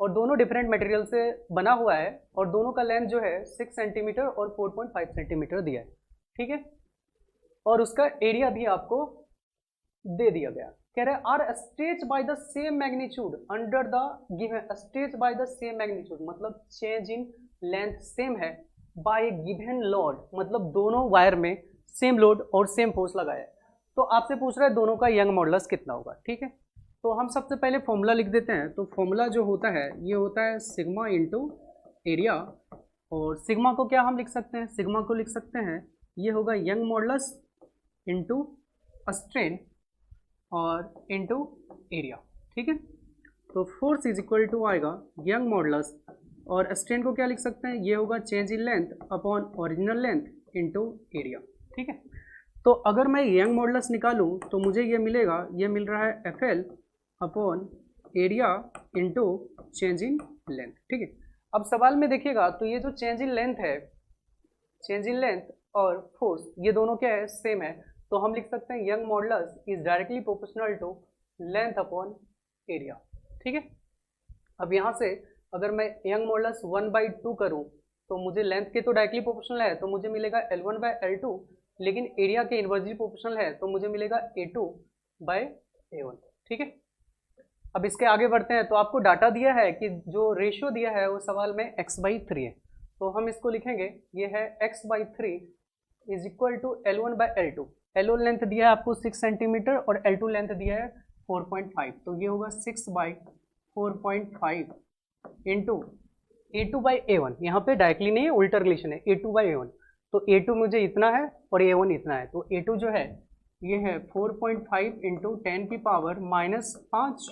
और दोनों डिफरेंट मटेरियल से बना हुआ है, और दोनों का लेंथ जो है 6 सेंटीमीटर और 4.5 सेंटीमीटर दिया है, ठीक है। और उसका एरिया भी आपको दे दिया गया, कह रहे are stretch by the same magnitude under the given, stretch by the same magnitude मतलब चेंज इन लेंथ सेम है, बाय गिवन लोड मतलब दोनों वायर में सेम लोड और सेम फोर्स लगाया है। तो आपसे पूछ रहा है दोनों का यंग मॉडुलस कितना होगा, ठीक है। तो हम सबसे पहले फॉर्मूला लिख देते हैं। तो फॉर्मूला जो होता है ये होता है सिग्मा इंटू एरिया, और सिग्मा को क्या हम लिख सकते हैं, सिग्मा को लिख सकते हैं ये होगा यंग मॉडुलस इंटू स्ट्रेन और इंटू एरिया, ठीक है। तो फोर्स इज इक्वल टू आएगा यंग मॉडुलस, और स्ट्रेन को क्या लिख सकते हैं, ये होगा change in length upon original length into area, ठीक है। तो अगर मैं यंग मॉडुलस निकालूं तो मुझे ये मिलेगा, ये मिल रहा है F L upon area into change in length, ठीक है। अब सवाल में देखिएगा तो ये जो चेंज इन लेंथ है, चेंज इन लेंथ और फोर्स ये दोनों क्या है, सेम है। तो हम लिख सकते हैं Young modulus is directly proportional to length upon area, ठीक है। अब यहाँ से अगर मैं यंग मॉडुलस 1/2 करूँ तो मुझे लेंथ के तो डायरेक्टली प्रोपोर्शनल है तो मुझे मिलेगा L1/L2, लेकिन एरिया के इन्वर्सली प्रोपोर्शनल है तो मुझे मिलेगा A2/A1, ठीक है। अब इसके आगे बढ़ते हैं। तो आपको डाटा दिया है कि जो रेशियो दिया है वो सवाल में x/3 है, तो हम इसको लिखेंगे ये है x/3 is equal to L1/L2। L1 length दिया है आपको 6 सेंटीमीटर और L2 लेंथ दिया है 4.5, तो ये होगा 6/4.5 इंटू A2/A1। यहाँ पे डायरेक्टली नहीं है, उल्टा रिलेशन है, A2/A1। तो A2 मुझे इतना है और A1 इतना है, तो A2 जो है ये है 4.5 इंटू 10 की पावर -5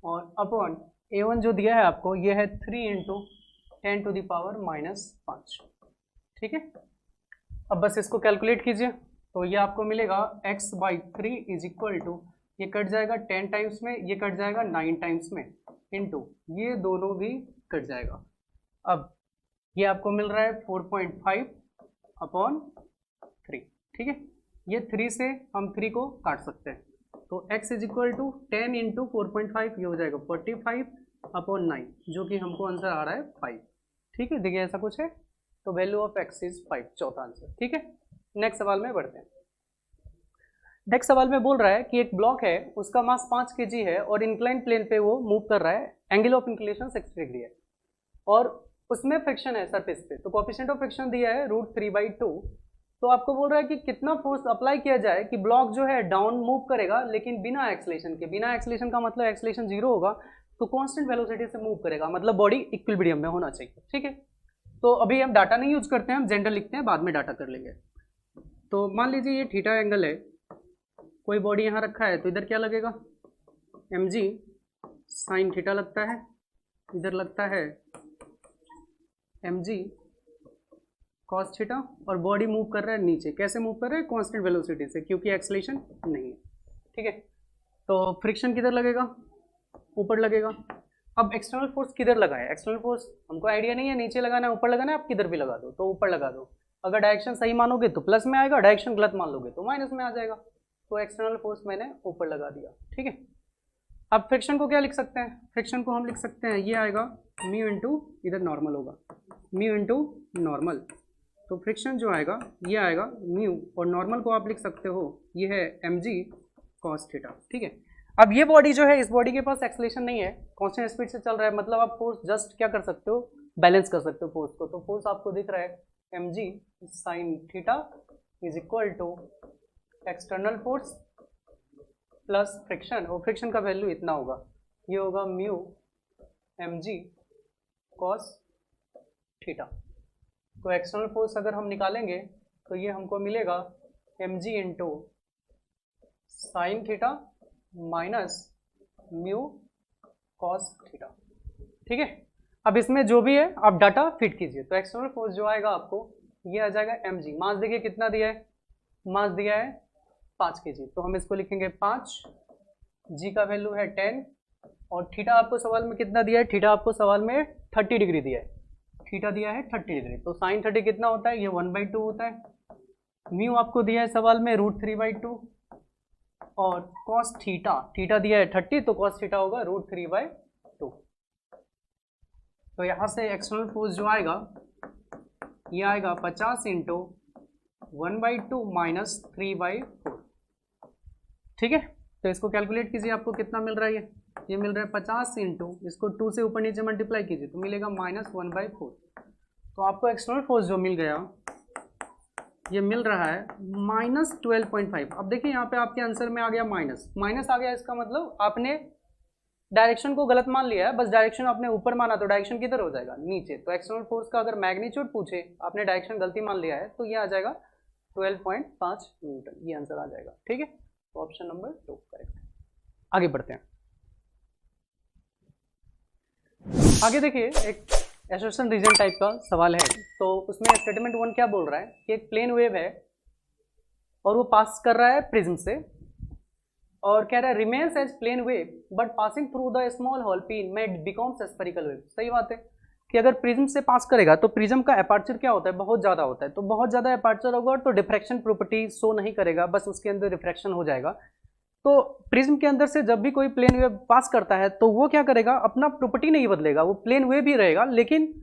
और अपॉन A1 जो दिया है आपको ये है 3 इंटू 10 टू द पावर -5, ठीक है। अब बस इसको कैलकुलेट कीजिए तो ये आपको मिलेगा x/3 इज इक्वल टू, ये कट जाएगा 10 टाइम्स में, ये कट जाएगा 9 टाइम्स में, इंटू ये दोनों भी कट जाएगा। अब ये आपको मिल रहा है 4.5 अपॉन 3, ठीक है। ये 3 से हम 3 को काट सकते हैं, तो x is equal to 10 into 4.5 ये हो जाएगा 45 अपॉन 9, जो कि हमको आंसर आ रहा है 5, ठीक है। देखिए ऐसा कुछ है, तो वैल्यू ऑफ x इज 5, चौथा आंसर, ठीक है। नेक्स्ट सवाल में बढ़ते हैं। नेक्स्ट सवाल में बोल रहा है कि एक ब्लॉक है, उसका मास 5 kg है और इंक्लाइन प्लेन पे वो मूव कर रहा है, एंगल ऑफ इंक्लिनेशन 60 डिग्री है और उसमें फ्रिक्शन है सरफेस पे। तो कोएफिशिएंट ऑफ फ्रिक्शन दिया है √3/2। तो आपको बोल रहा है कि कितना फोर्स अप्लाई किया जाए कि ब्लॉक जो है डाउन मूव करेगा लेकिन बिना एक्सेलेरेशन के। बिना एक्सेलेरेशन का मतलब एक्सेलेरेशन 0 होगा, तो कांस्टेंट वेलोसिटी से मूव करेगा, मतलब बॉडी इक्विलिब्रियम में होना चाहिए, ठीक है। तो अभी हम डाटा नहीं यूज करते हैं, हम जनरल लिखते हैं, बाद में डाटा कर लेंगे। तो मान लीजिए ये थीटा एंगल है, कोई बॉडी यहाँ रखा है, तो इधर क्या लगेगा, mg साइन थीटा लगता है, इधर लगता है mg कॉस थीटा, और बॉडी मूव कर रहा है नीचे। कैसे मूव कर रहा है, कांस्टेंट वेलोसिटी से, क्योंकि एक्सेलेरेशन नहीं है, ठीक है। तो फ्रिक्शन किधर लगेगा, ऊपर लगेगा। अब एक्सटर्नल फोर्स किधर लगा है, एक्सटर्नल फोर्स हमको आइडिया नहीं है, नीचे लगाना है ऊपर लगाना है, आप किधर भी लगा दो, तो ऊपर लगा दो। अगर डायरेक्शन सही मानोगे तो प्लस में आएगा, डायरेक्शन गलत मान लोगे तो माइनस में आ जाएगा। तो एक्सटर्नल फोर्स मैंने ऊपर लगा दिया, ठीक है। अब फ्रिक्शन को क्या लिख सकते हैं, फ्रिक्शन को हम लिख सकते हैं ये आएगा म्यू इंटू, इधर नॉर्मल होगा, म्यू इंटू नॉर्मल। तो फ्रिक्शन जो आएगा ये आएगा म्यू, और नॉर्मल को आप लिख सकते हो ये है mg cos थीटा, ठीक है। अब ये बॉडी जो है, इस बॉडी के पास एक्सेलेरेशन नहीं है, कांस्टेंट स्पीड से चल रहा है, मतलब आप फोर्स जस्ट क्या कर सकते हो, बैलेंस कर सकते हो फोर्स को। तो फोर्स आपको दिख रहा है mg sin theta is equal to external force plus friction, और फ्रिक्शन का वैल्यू इतना होगा, ये होगा म्यू mg cos थीटा। तो एक्सटर्नल फोर्स अगर हम निकालेंगे तो ये हमको मिलेगा mg into sine theta minus mu cos theta, ठीक है। अब इसमें जो भी है आप डाटा फिट कीजिए। तो एक्सटर्नल फोर्स जो आएगा आपको ये आ जाएगा mg, मास देखिए कितना दिया है, मास दिया है 5 kg, तो हम इसको लिखेंगे 5, g का वैल्यू है 10, और थीटा आपको सवाल में कितना दिया है, थीटा आपको सवाल में 30 डिग्री दिया है, थीटा दिया है 30 डिग्री, तो साइन 30 कितना होता है, ये 1/2 होता है। म्यू आपको दिया है सवाल में √3/2, और कॉस थीटा, थीटा दिया है 30, तो कॉस थीटा होगा √3/2। तो यहाँ से एक्सटर्नल फोर्स जो आएगा ये आएगा 50 इंटू 1/2 माइनस 3/4, ठीक है। तो इसको कैलकुलेट कीजिए, आपको कितना मिल रहा है, ये मिल रहा है 50 इंटू, इसको 2 से ऊपर नीचे मल्टीप्लाई कीजिए तो मिलेगा -1/4। तो आपको एक्सटर्नल फोर्स जो मिल गया ये मिल रहा है -12.5। अब देखिए यहाँ पे आपके आंसर में आ गया माइनस आ गया, इसका मतलब आपने डायरेक्शन को गलत मान लिया है, बस डायरेक्शन आपने ऊपर माना तो डायरेक्शन किधर हो जाएगा, नीचे। तो एक्सटर्नल फोर्स का अगर मैग्नीट्यूड पूछे, आपने डायरेक्शन गलती मान लिया है, तो ये आ जाएगा 12.5 न्यूटन, ये आंसर आ जाएगा। ठीक है, तो ऑप्शन नंबर 2 करेक्ट है। आगे बढ़ते हैं। आगे देखिए एक एसोसिएशन रीजन टाइप का सवाल है, तो उसमें स्टेटमेंट 1 क्या बोल रहा है कि एक प्लेन वेव है और वो पास कर रहा है प्रिज्म से, और कह रहा है remains as plane wave but passing through the small hole P में बिकम्स स्फेरिकल वेव। सही बात है कि अगर प्रिज्म से पास करेगा तो प्रिज्म का अपर्चर क्या होता है, बहुत ज़्यादा होता है, तो बहुत ज़्यादा अपर्चर होगा तो डिफ्रैक्शन प्रॉपर्टी शो नहीं करेगा, बस उसके अंदर रिफ्रैक्शन हो जाएगा। तो प्रिज्म के अंदर से जब भी कोई प्लेन वेव पास करता है तो वो क्या करेगा, अपना प्रॉपर्टी नहीं बदलेगा, वो प्लेन वेव ही रहेगा लेकिन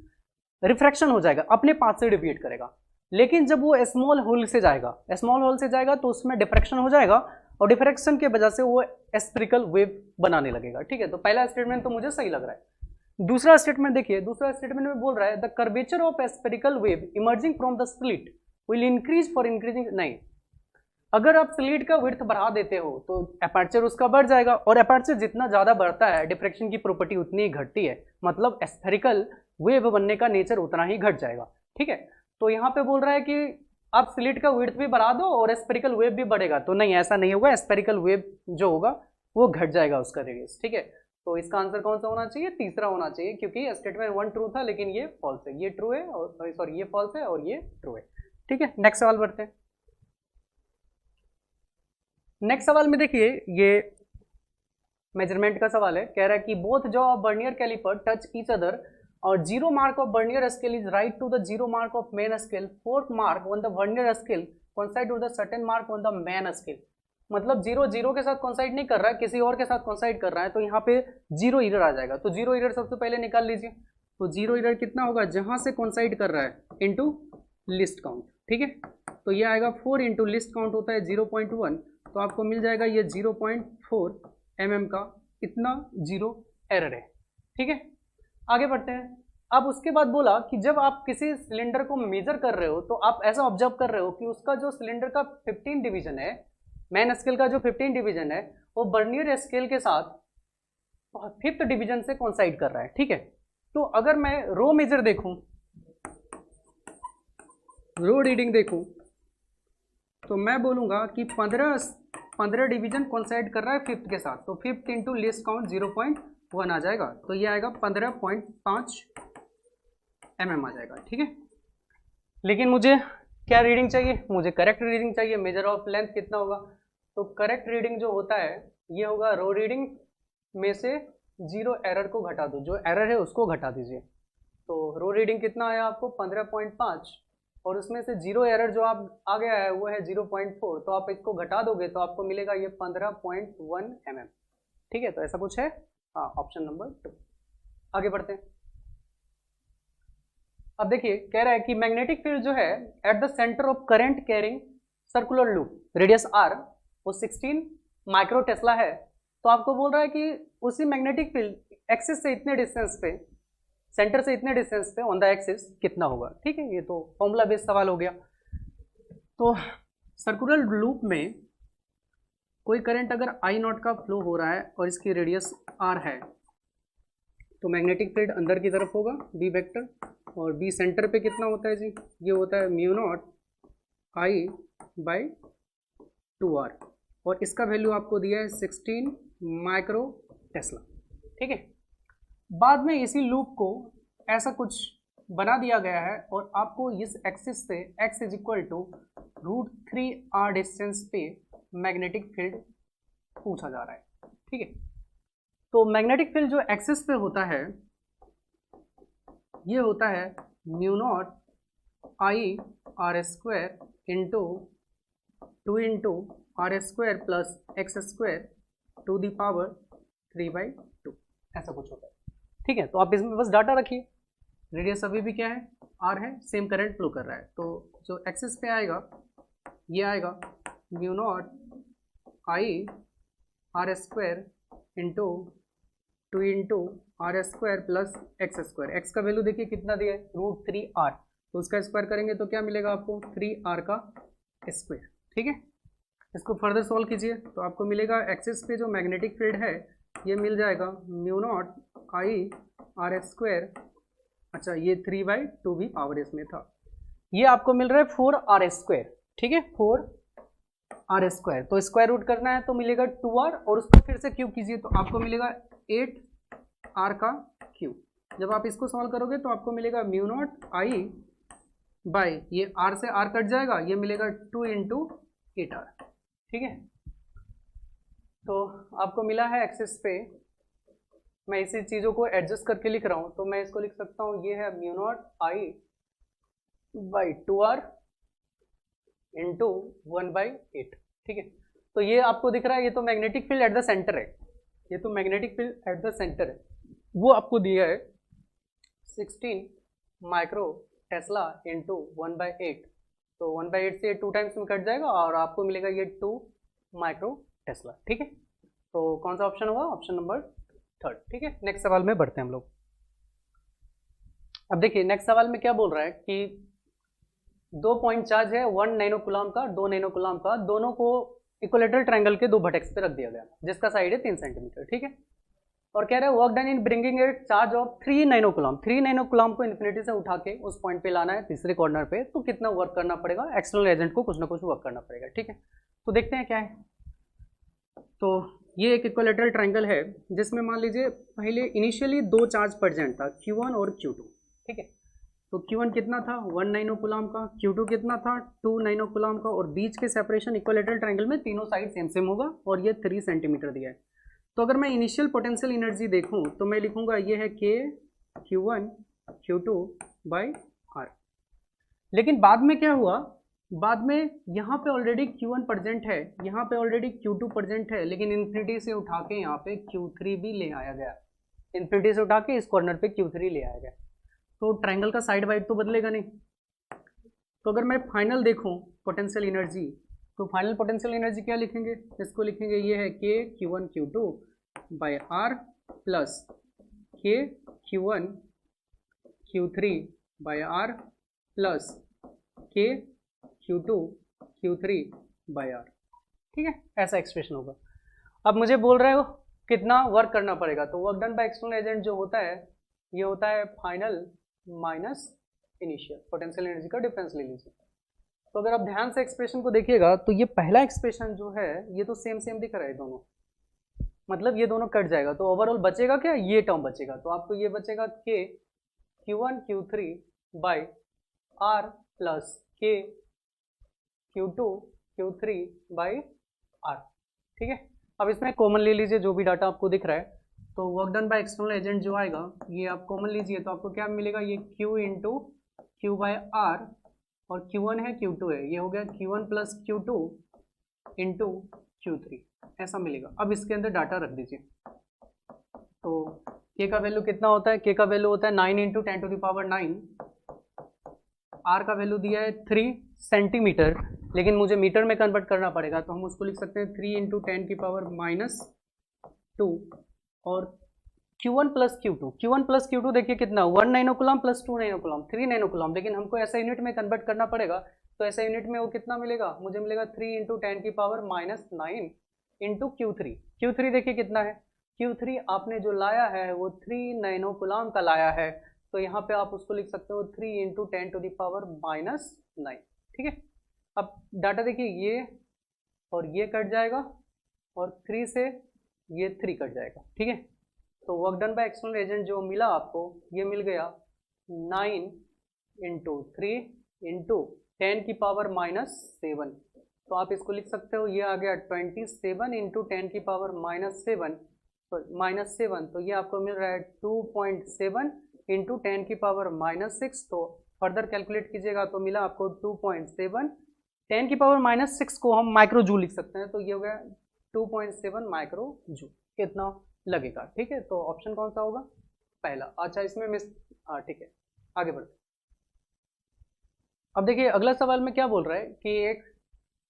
रिफ्रैक्शन हो जाएगा, अपने पाथ से डिविएट करेगा। लेकिन जब वो स्मॉल होल से जाएगा तो उसमें डिफ्रैक्शन हो जाएगा और डिफ्रैक्शन की वजह से वो स्फेरिकल वेव बनाने लगेगा। ठीक है, तो पहला स्टेटमेंट तो मुझे सही लग रहा है। दूसरा स्टेटमेंट देखिए, दूसरा स्टेटमेंट में बोल रहा है the curvature of spherical wave emerging from the slit will increase for increasing. नहीं, अगर आप स्लिट का विड्थ बढ़ा देते हो तो अपर्चर उसका बढ़ जाएगा, और अपर्चर जितना ज्यादा बढ़ता है डिफ्रैक्शन की प्रॉपर्टी उतनी ही घटती है, मतलब स्फेरिकल वेव बनने का नेचर उतना ही घट जाएगा। ठीक है, तो यहाँ पे बोल रहा है कि आप स्लिट का विड्थ भी बढ़ा दो और स्फेरिकल वेव भी बढ़ेगा, तो नहीं, ऐसा नहीं होगा, स्फेरिकल वेव जो होगा वो घट जाएगा उसका रेडियस। ठीक है, तो इसका आंसर कौन सा होना चाहिए, तीसरा होना चाहिए, क्योंकि स्टेटमेंट 1 ट्रू था लेकिन ये फॉल्स है, ये ट्रू है, और सॉरी ये फॉल्स है और ये ट्रू है। ठीक है, नेक्स्ट सवाल बढ़ते हैं। नेक्स्ट सवाल में देखिए ये मेजरमेंट का सवाल है, कह रहा है कि both jaw of vernier calliper touch each other और zero mark of vernier scale is right to the zero mark of main scale, fourth mark on the vernier scale coincide to the certain mark on the main scale. मतलब जीरो जीरो के साथ कोइंसाइड नहीं कर रहा है, किसी और के साथ कोइंसाइड कर रहा है, तो यहाँ पे जीरो एरर आ जाएगा। तो जीरो एरर सबसे पहले निकाल लीजिए, तो जीरो एरर कितना होगा, जहां से कोइंसाइड कर रहा है इनटू लिस्ट काउंट। ठीक है, तो ये आएगा 4 इंटू लिस्ट काउंट होता है 0.1, तो आपको मिल जाएगा ये 0.4 mm का इतना जीरो एरर है। ठीक है, आगे बढ़ते हैं। अब उसके बाद बोला कि जब आप किसी सिलेंडर को मेजर कर रहे हो तो आप ऐसा ऑब्जर्व कर रहे हो कि उसका जो सिलेंडर का 15 डिवीजन है, मेन स्केल का जो 15 डिवीजन है वो वर्नियर स्केल के साथ 5th डिवीजन से कोइंसाइड कर रहा है। ठीक है, तो अगर मैं रो मेजर देखूं, रो रीडिंग देखूं, तो मैं बोलूंगा कि 15 डिवीजन कोइंसाइड कर रहा है 5th के साथ, तो 5th इंटू लिस्ट काउंट 0.1 आ जाएगा, तो ये आएगा 15.5 mm आ जाएगा। ठीक है, लेकिन मुझे क्या रीडिंग चाहिए, मुझे करेक्ट रीडिंग चाहिए। मेजर ऑफ लेंथ कितना होगा, तो करेक्ट रीडिंग जो होता है ये होगा रो रीडिंग में से जीरो एरर को घटा दो, जो एरर है उसको घटा दीजिए। तो रो रीडिंग कितना आया आपको 15.5, और उसमें से जीरो एरर जो आप आ गया है वो है 0.4, तो आप इसको घटा दोगे तो आपको मिलेगा ये 15.1 mm। ठीक है, तो ऐसा कुछ है, हाँ, ऑप्शन नंबर 2। आगे बढ़ते हैं। अब देखिए कह रहा है कि मैग्नेटिक फील्ड जो है at the centre of current carrying circular loop radius r वो 16 माइक्रो टेस्ला है, तो आपको बोल रहा है कि उसी मैग्नेटिक फील्ड एक्सिस से इतने डिस्टेंस पे, सेंटर से इतने डिस्टेंस पे ऑन द एक्सिस कितना होगा। ठीक है, ये तो फॉर्मूला बेस्ड सवाल हो गया। तो सर्कुलर लूप में कोई करंट अगर आई नॉट का फ्लो हो रहा है और इसकी रेडियस r है, तो मैग्नेटिक फील्ड अंदर की तरफ होगा b वेक्टर, और b सेंटर पे कितना होता है जी, ये होता है mu not I by 2r, और इसका वैल्यू आपको दिया है 16 माइक्रो टेस्ला। ठीक है, बाद में इसी लूप को ऐसा कुछ बना दिया गया है और आपको इस एक्सिस से x is equal to √3r distance पे मैग्नेटिक फील्ड पूछा जा रहा है। ठीक है, तो मैग्नेटिक फील्ड जो एक्सिस पे होता है ये होता है mu not I R square into 2 into R square plus X square to the power 3/2, ऐसा कुछ होता है। ठीक है, तो आप इसमें बस डाटा रखिए, रेडियस अभी भी क्या है, आर है, सेम करंट फ्लो कर रहा है, तो जो एक्सिस पे आएगा ये आएगा mu not I R square into 2 into R square plus X square. X का वैल्यू देखिए कितना दिया है, √3r, तो उसका स्क्वायर करेंगे तो क्या मिलेगा आपको, 3r का स्क्वायर। ठीक है, इसको फर्दर सॉल्व कीजिए तो आपको मिलेगा एक्सिस पे जो मैग्नेटिक फील्ड है ये मिल जाएगा μ0I/r²। अच्छा, ये 3/2 भी पावर इसमें था। ये आपको मिल रहा है 4r²। ठीक है, 4r², तो स्क्वायर रूट करना है तो मिलेगा 2r, और उसको फिर से क्यूब कीजिए तो आपको मिलेगा 8r का क्यूब। जब आप इसको सॉल्व करोगे तो आपको मिलेगा μ0I बाय, ये r से r कट जाएगा, ये मिलेगा 2 इंटू 8r। ठीक है, तो आपको मिला है एक्सिस पे, मैं इसी चीज़ों को एडजस्ट करके लिख रहा हूँ, तो मैं इसको लिख सकता हूँ, ये है μ0I/2r इंटू 1/8। ठीक है, तो ये आपको दिख रहा है, ये तो magnetic field at the centre है, ये तो magnetic field at the centre है, वो आपको दिया है 16 माइक्रो टेस्ला इंटू 1/8, तो 1/8 से 2 टाइम्स में कट जाएगा और आपको मिलेगा ये 2 माइक्रो टेस्ला। ठीक है, तो कौन सा ऑप्शन होगा, ऑप्शन नंबर 3। ठीक है, नेक्स्ट सवाल में बढ़ते हैं हम लोग। अब देखिए नेक्स्ट सवाल में क्या बोल रहा है कि 2 पॉइंट चार्ज है 1 नैनो कूलम का, 2 नैनो कूलम का, दोनों को इक्विलेटरल ट्रायंगल के 2 वर्टेक्स पे रख दिया गया, जिसका साइड है 3 सेंटीमीटर। ठीक है, और कह रहा है work done in bringing a charge of 3 nano coulomb. 3 nano coulomb को इन्फिनिटी से उठा के उस पॉइंट पे लाना है, तीसरे कॉर्नर पे, तो कितना वर्क करना पड़ेगा, एक्सटर्नल एजेंट को कुछ ना कुछ वर्क करना पड़ेगा। ठीक है, तो देखते हैं क्या है। तो ये एक इक्विलेटरल ट्रायंगल है जिसमें मान लीजिए पहले इनिशियली 2 चार्ज प्रेजेंट था, Q1 और Q2। ठीक है, तो Q1 कितना था, 1 नैनो कूलम का, Q2 कितना था, 2 नैनो कूलम का, और बीच के सेपरेशन इक्विलेटरल ट्रायंगल में तीनों साइड सेम सेम होगा, और ये 3 सेंटीमीटर दिया है। तो अगर मैं इनिशियल पोटेंशियल एनर्जी देखूं तो मैं लिखूंगा ये है K Q1 Q2/r। लेकिन बाद में क्या हुआ, बाद में यहाँ पे ऑलरेडी Q1 प्रेजेंट है, यहाँ पे ऑलरेडी Q2 प्रेजेंट है, लेकिन इन्फिनिटी से उठा के यहाँ पे Q3 भी ले आया गया, इन्फिनिटी से उठा के इस कॉर्नर पे Q3 ले आया गया, तो ट्रायंगल का साइड वाइड तो बदलेगा नहीं। तो अगर मैं फाइनल देखूँ पोटेंशियल एनर्जी, तो फाइनल पोटेंशियल एनर्जी क्या लिखेंगे, इसको लिखेंगे ये है K Q1 Q2/r plus K Q1 Q3/r plus K Q2 Q3/r। ठीक है, ऐसा एक्सप्रेशन होगा। अब मुझे बोल रहे हो कितना वर्क करना पड़ेगा, तो work done by external agent जो होता है ये होता है final minus initial, potential energy का डिफरेंस ले लीजिए। तो अगर आप ध्यान से एक्सप्रेशन को देखिएगा तो ये पहला एक्सप्रेशन जो है ये तो सेम सेम दिख रहा है दोनों, मतलब ये दोनों कट जाएगा, तो ओवरऑल बचेगा क्या, ये टर्म बचेगा, तो आपको ये बचेगा K Q1 Q3/r plus K Q2 Q3/r। ठीक है, अब इसमें कॉमन ले लीजिए जो भी डाटा आपको दिख रहा है, तो work done by external agent जो आएगा ये आप कॉमन लीजिए तो आपको क्या मिलेगा, ये Q इंटू Q/r, और Q1 है Q2 है, ये हो गया Q1 plus Q2 into Q3, ऐसा मिलेगा। अब इसके अंदर डाटा रख दीजिए, तो K का वैल्यू कितना होता है, K का वैल्यू होता है 9 इंटू 10⁹, R का वैल्यू दिया है 3 सेंटीमीटर, लेकिन मुझे मीटर में कन्वर्ट करना पड़ेगा, तो हम उसको लिख सकते हैं 3 इंटू 10⁻², और Q1 प्लस Q2 देखिए कितना, 1 nano coulomb plus 2 nano coulomb, 3 nano coulomb, लेकिन हमको ऐसा यूनिट में कन्वर्ट करना पड़ेगा, तो ऐसा यूनिट में वो कितना मिलेगा, मुझे मिलेगा 3 इंटू 10⁻⁹ इंटू Q3 देखिए कितना है, Q3 आपने जो लाया है वो 3 नैनो कूलम का लाया है, तो यहाँ पे आप उसको लिख सकते हो 3 इंटू 10⁻⁹। ठीक है, अब डाटा देखिए ये और ये कट जाएगा, और 3 से ये 3 कट जाएगा। ठीक है, तो work done by external agent जो मिला आपको ये मिल गया 9 इंटू 3 इंटू 10⁻⁷, तो आप इसको लिख सकते हो, ये आ गया 27 इंटू 10⁻⁷, तो ये आपको मिल रहा है 2.7 इंटू 10⁻⁻6, तो फर्दर कैलकुलेट कीजिएगा तो मिला आपको 2.7, 10⁻⁻6 को हम माइक्रो जूल लिख सकते हैं, तो ये हो गया 2.7 माइक्रो जूल, कितना लगेगा। ठीक है, तो ऑप्शन कौन सा होगा, पहला। अच्छा, इसमें मिस, हाँ ठीक है, आगे बढ़ते। अब देखिए अगला सवाल में क्या बोल रहा है कि एक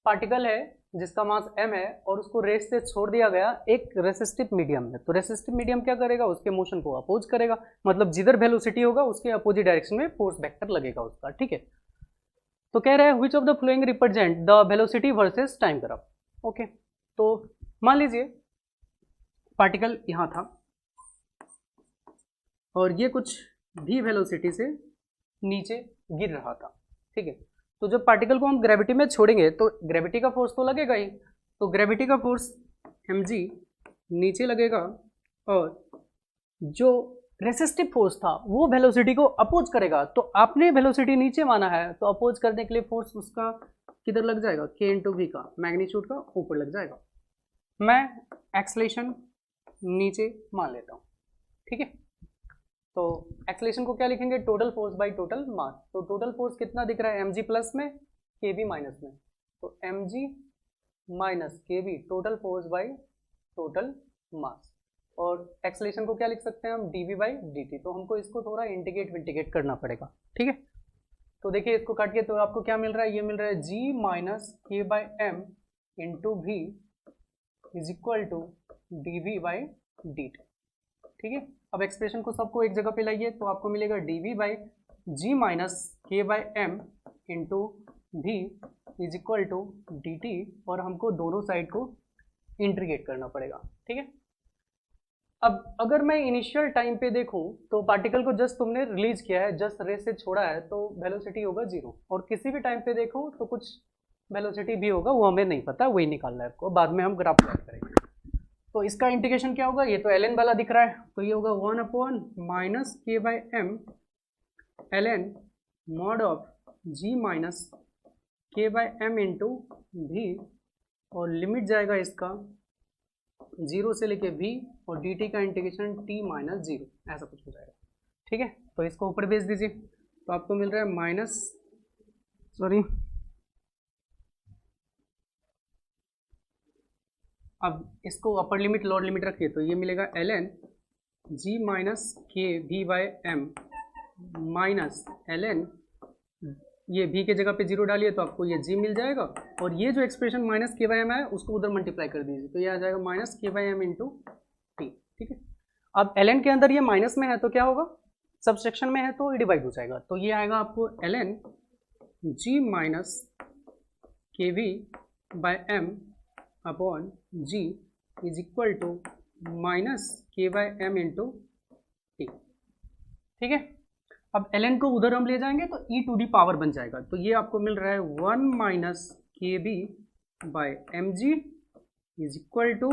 पार्टिकल है जिसका मास m है और उसको रेस से छोड़ दिया गया एक रेसिस्टिव मीडियम में, तो रेसिस्टिव मीडियम क्या करेगा, उसके मोशन को अपोज करेगा, मतलब जिधर वेलोसिटी होगा उसके अपोजिट डायरेक्शन में फोर्स वेक्टर लगेगा उसका, ठीक है। तो कह रहा है which of the flowing represent the velocity versus time graph. Okay, तो मान लीजिए पार्टिकल यहाँ था और ये कुछ भी वेलोसिटी से नीचे गिर रहा था, ठीक है। तो जब पार्टिकल को हम ग्रेविटी में छोड़ेंगे तो ग्रेविटी का फोर्स तो लगेगा ही, तो ग्रेविटी का फोर्स mg नीचे लगेगा और जो रेसिस्टिव फोर्स था वो वेलोसिटी को अपोज करेगा। तो आपने वेलोसिटी नीचे माना है तो अपोज करने के लिए फोर्स उसका किधर लग जाएगा, k इंटू वी का मैग्नीट्यूड का ऊपर लग जाएगा। मैं एक्सलेशन नीचे मान लेता हूँ, ठीक है। तो एक्सलेशन को क्या लिखेंगे, total force by total mass. तो टोटल फोर्स कितना दिख रहा है, mg प्लस में kb माइनस में, तो mg minus kb total force by total mass. और एक्सलेशन को क्या लिख सकते हैं हम, dv बाई dt। तो हमको इसको थोड़ा इंटीग्रेट करना पड़ेगा, ठीक है। तो देखिए इसको काट के तो आपको क्या मिल रहा है, ये मिल रहा है g minus k by M into V is equal to dv by dt, ठीक है। अब एक्सप्रेशन को सबको एक जगह पे लाइए तो आपको मिलेगा dv by G minus K by M into V is equal to D T, और हमको दोनों साइड को इंटीग्रेट करना पड़ेगा, ठीक है। अब अगर मैं इनिशियल टाइम पे देखूं तो पार्टिकल को जस्ट तुमने रिलीज किया है, जस्ट रेस से छोड़ा है, तो वेलोसिटी होगा 0, और किसी भी टाइम पे देखो तो कुछ वेलोसिटी भी होगा, वो हमें नहीं पता, वही निकालना है आपको, बाद में हम ग्राफ प्लॉट करेंगे। तो इसका इंटीग्रेशन क्या होगा, ये तो ln वाला दिख रहा है, तो ये होगा 1 upon minus K by M ln mod of g minus K by M into V, और लिमिट जाएगा इसका 0 से लेके v, और dt का इंटीग्रेशन t माइनस 0, ऐसा कुछ हो जाएगा, ठीक है। तो इसको ऊपर भेज दीजिए, तो आपको मिल रहा है माइनस, सॉरी, अब इसको अपर लिमिट लोअर लिमिट रखिए, तो ये मिलेगा ln g minus K V by M minus ln, ये v के जगह पे 0 डालिए तो आपको ये g मिल जाएगा, और ये जो expression minus K by M है उसको उधर मल्टीप्लाई कर दीजिए, तो ये आ जाएगा minus K by M into T, ठीक है। अब ln के अंदर ये माइनस में है तो क्या होगा, सबसेक्शन में है तो ये डिवाइड हो जाएगा, तो ये आएगा आपको ln g minus K V by M upon G is equal to minus K by M into T, ठीक है। अब ln को उधर हम ले जाएंगे तो e टू दी पावर बन जाएगा, तो ये आपको मिल रहा है 1 minus K B by M G is equal to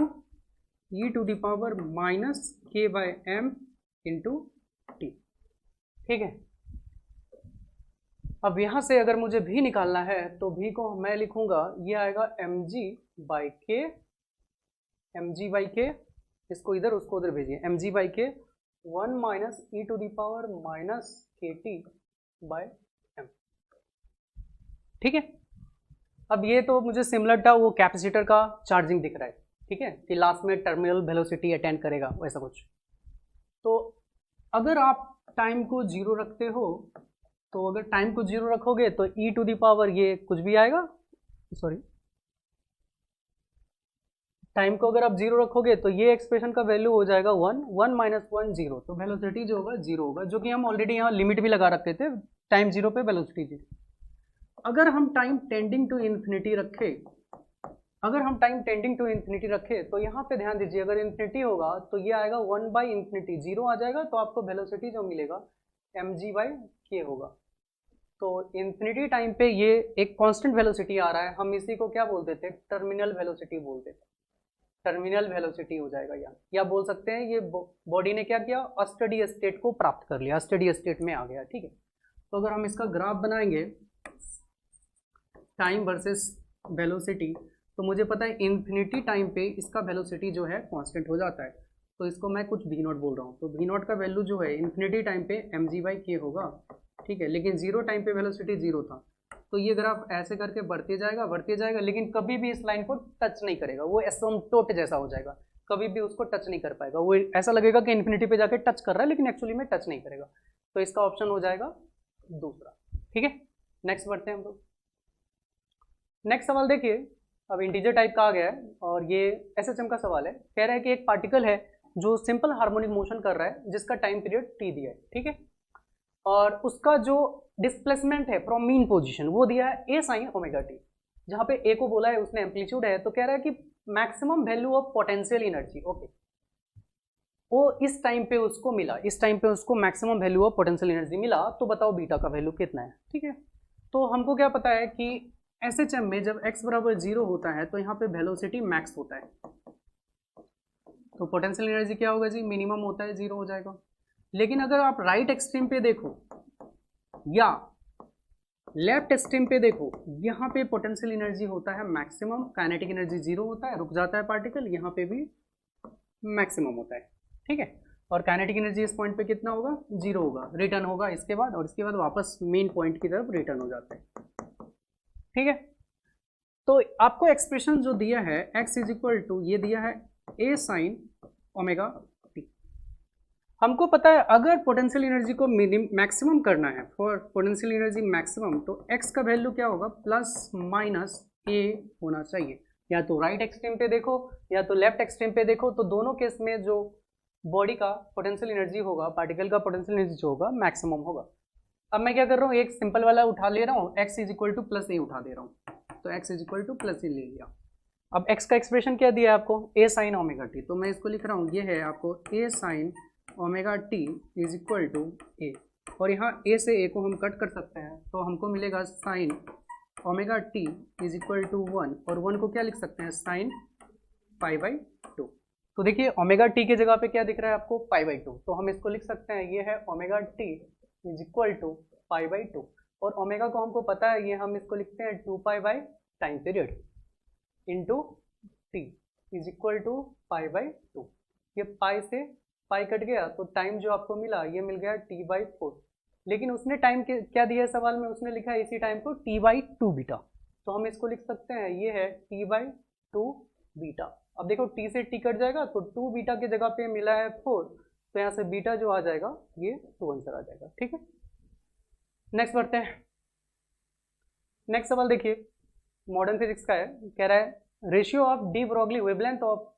e to the power minus K by M into T, ठीक है। अब यहाँ से अगर मुझे v निकालना है तो v को मैं लिखूंगा, ये आएगा mg बाई के, mg बाई के, इसको इधर उसको उधर भेजिए, mg by K 1 minus E to the power minus K T by M, ठीक है। अब ये तो मुझे सिमिलर था वो कैपेसिटर का चार्जिंग दिख रहा है, ठीक है, कि लास्ट में टर्मिनल वेलोसिटी अटेंड करेगा वैसा कुछ। तो अगर आप टाइम को 0 रखते हो, तो अगर टाइम को 0 रखोगे तो e टू दी पावर ये कुछ भी आएगा, सॉरी, टाइम को अगर आप 0 रखोगे तो ये एक्सप्रेशन का वैल्यू हो जाएगा 1, 1 माइनस 1 0, तो वेलोसिटी जो होगा 0 होगा, जो कि हम ऑलरेडी यहाँ लिमिट भी लगा रखते थे, टाइम 0 पे वेलोसिटी 0। अगर हम टाइम टेंडिंग टू इन्फिनिटी रखें, अगर हम टाइम टेंडिंग टू इन्फिनिटी रखें तो यहाँ पे ध्यान दीजिए, अगर इन्फिनिटी होगा तो ये आएगा 1 बाई इन्फिनिटी, 0 आ जाएगा, तो आपको वेलोसिटी जो मिलेगा mg बाई के होगा। तो इन्फिनिटी टाइम पे ये एक कांस्टेंट वेलोसिटी आ रहा है, हम इसी को क्या बोलते थे, टर्मिनल वेलोसिटी बोलते थे, टर्मिनल वेलोसिटी हो जाएगा, या बोल सकते हैं ये बॉडी ने क्या किया, अस्टेडी स्टेट को प्राप्त कर लिया, अस्टेडी स्टेट में आ गया, ठीक है। तो अगर हम इसका ग्राफ बनाएंगे टाइम वर्सेस वेलोसिटी, तो मुझे पता है इन्फिनिटी टाइम पे इसका वेलोसिटी जो है कांस्टेंट हो जाता है, तो इसको मैं कुछ v नॉट बोल रहा हूँ, तो v नॉट का वैल्यू जो है इन्फिनिटी टाइम पे mg बाई के होगा, ठीक है। लेकिन 0 टाइम पे वेलोसिटी 0 था, तो ये ग्राफ ऐसे करके बढ़ते जाएगा, लेकिन कभी भी इस लाइन को टच नहीं करेगा, वो एसिम्पटोट जैसा हो जाएगा, कभी भी उसको टच नहीं कर पाएगा, वो ऐसा लगेगा कि इन्फिनिटी पे जाके टच कर रहा है, लेकिन एक्चुअली में टच नहीं करेगा, तो इसका ऑप्शन हो जाएगा दूसरा, ठीक है। नेक्स्ट बढ़ते हैं हम लोग। नेक्स्ट सवाल देखिए, अब इंटीजर टाइप का आ गया है और ये एसएचएम का सवाल है। कह रहा है कि एक पार्टिकल है जो सिंपल हार्मोनिक मोशन कर रहा है जिसका टाइम पीरियड टी दिया है, ठीक है, और उसका जो डिस्प्लेसमेंट है फ्रॉम मीन पोजीशन वो दिया है ए साइन ओमेगा टी। जहाँ पे ए को बोला है उसने एम्पलीट्यूड है, तो कह रहा है कि maximum value of potential energy, okay, वो इस टाइम पे उसको मिला, इस टाइम पे उसको maximum value of potential energy मिला, तो बताओ बीटा का वैल्यू कितना है, ठीक है। तो हमको क्या पता है कि एसएचएम में जब x बराबर 0 होता है तो यहाँ पे वेलोसिटी मैक्स होता है, तो पोटेंशियल एनर्जी क्या होगा जी, मिनिमम होता है, 0 हो जाएगा। लेकिन अगर आप राइट एक्सट्रीम पे देखो या लेफ्ट एक्सट्रीम पे देखो, यहाँ पे पोटेंशियल एनर्जी होता है मैक्सिमम, काइनेटिक एनर्जी 0 होता है, रुक जाता है पार्टिकल, यहाँ पे भी मैक्सिमम होता है, ठीक है। और काइनेटिक एनर्जी इस पॉइंट पे कितना होगा, 0 होगा, रिटर्न होगा इसके बाद, और इसके बाद वापस मेन पॉइंट की तरफ रिटर्न हो जाता है, ठीक है। तो आपको एक्सप्रेशन जो दिया है x इज इक्वल टू, ये दिया है a साइन ओमेगा टी। हमको पता है अगर पोटेंशियल एनर्जी को मैक्सिमम करना है, फॉर पोटेंशियल एनर्जी मैक्सिमम, तो x का वैल्यू क्या होगा, प्लस माइनस a होना चाहिए। या तो राइट एक्सट्रीम पे देखो या तो लेफ्ट एक्सट्रीम पे देखो, तो दोनों केस में जो बॉडी का पोटेंशियल एनर्जी होगा, पार्टिकल का पोटेंशियल एनर्जी जो होगा मैक्सिमम होगा। अब मैं क्या कर रहा हूँ, एक सिंपल वाला उठा ले रहा हूँ, x is equal to plus a उठा दे रहा हूँ, तो x is equal to plus a ले लिया। अब x का एक्सप्रेशन क्या दिया है आपको, a साइन ओमेगा टी, तो मैं इसको लिख रहा हूँ, ये है आपको a sine omega T is equal to a, और यहाँ a से a को हम कट कर सकते हैं, तो हमको मिलेगा sine omega T is equal to 1, और 1 को क्या लिख सकते हैं, साइन पाई बाई 2। तो देखिए ओमेगा टी की जगह पे क्या दिख रहा है आपको, पाई बाई 2, तो हम इसको लिख सकते हैं, ये है omega T is equal to pi by 2, और ओमेगा को हमको पता है, ये हम इसको लिखते हैं 2 pi by time period into T is equal to pi by 2। ये पाई से पाई कट गया, तो टाइम जो आपको मिला ये मिल गया t बाई 4। लेकिन उसने टाइम क्या दिया है सवाल में, उसने लिखा है इसी टाइम को t बाई 2 बीटा, तो हम इसको लिख सकते हैं, ये है t बाई 2 बीटा। अब देखो t से t कट जाएगा, तो 2 बीटा की जगह पे मिला है 4, तो यहाँ से बीटा जो आ जाएगा ये 2 आंसर आ जाएगा, ठीक है। नेक्स्ट बढ़ते हैं, नेक्स्ट सवाल देखिए, मॉडर्न फिजिक्स का है, कह रहा है ratio of de Broglie wavelength of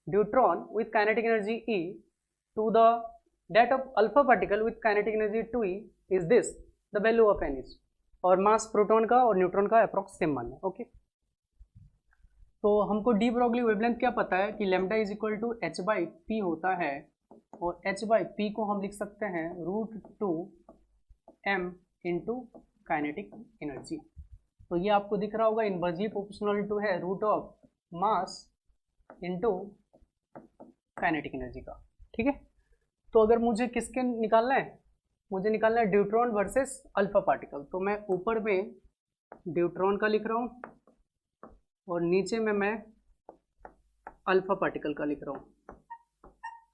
deuteron with kinetic energy E to the that of alpha particle with kinetic energy 2e is this, the value of n is, और मास प्रोटॉन का और न्यूट्रॉन का अप्रॉक्स सेम मान है, ओके। तो हमको डी ब्रॉगली वेवलेंथ क्या पता है कि lambda is equal to h by P होता है, और h बाई पी को हम लिख सकते हैं √2m इंटू काइनेटिक एनर्जी। तो ये आपको दिख रहा होगा इनवर्सली प्रोपोर्शनल टू है root of mass into kinetic energy का, ठीक है। तो अगर मुझे किसके निकालना है, मुझे निकालना है ड्यूट्रॉन वर्सेस अल्फा पार्टिकल, तो मैं ऊपर में ड्यूट्रॉन का लिख रहा हूँ और नीचे में मैं अल्फा पार्टिकल का लिख रहा हूँ।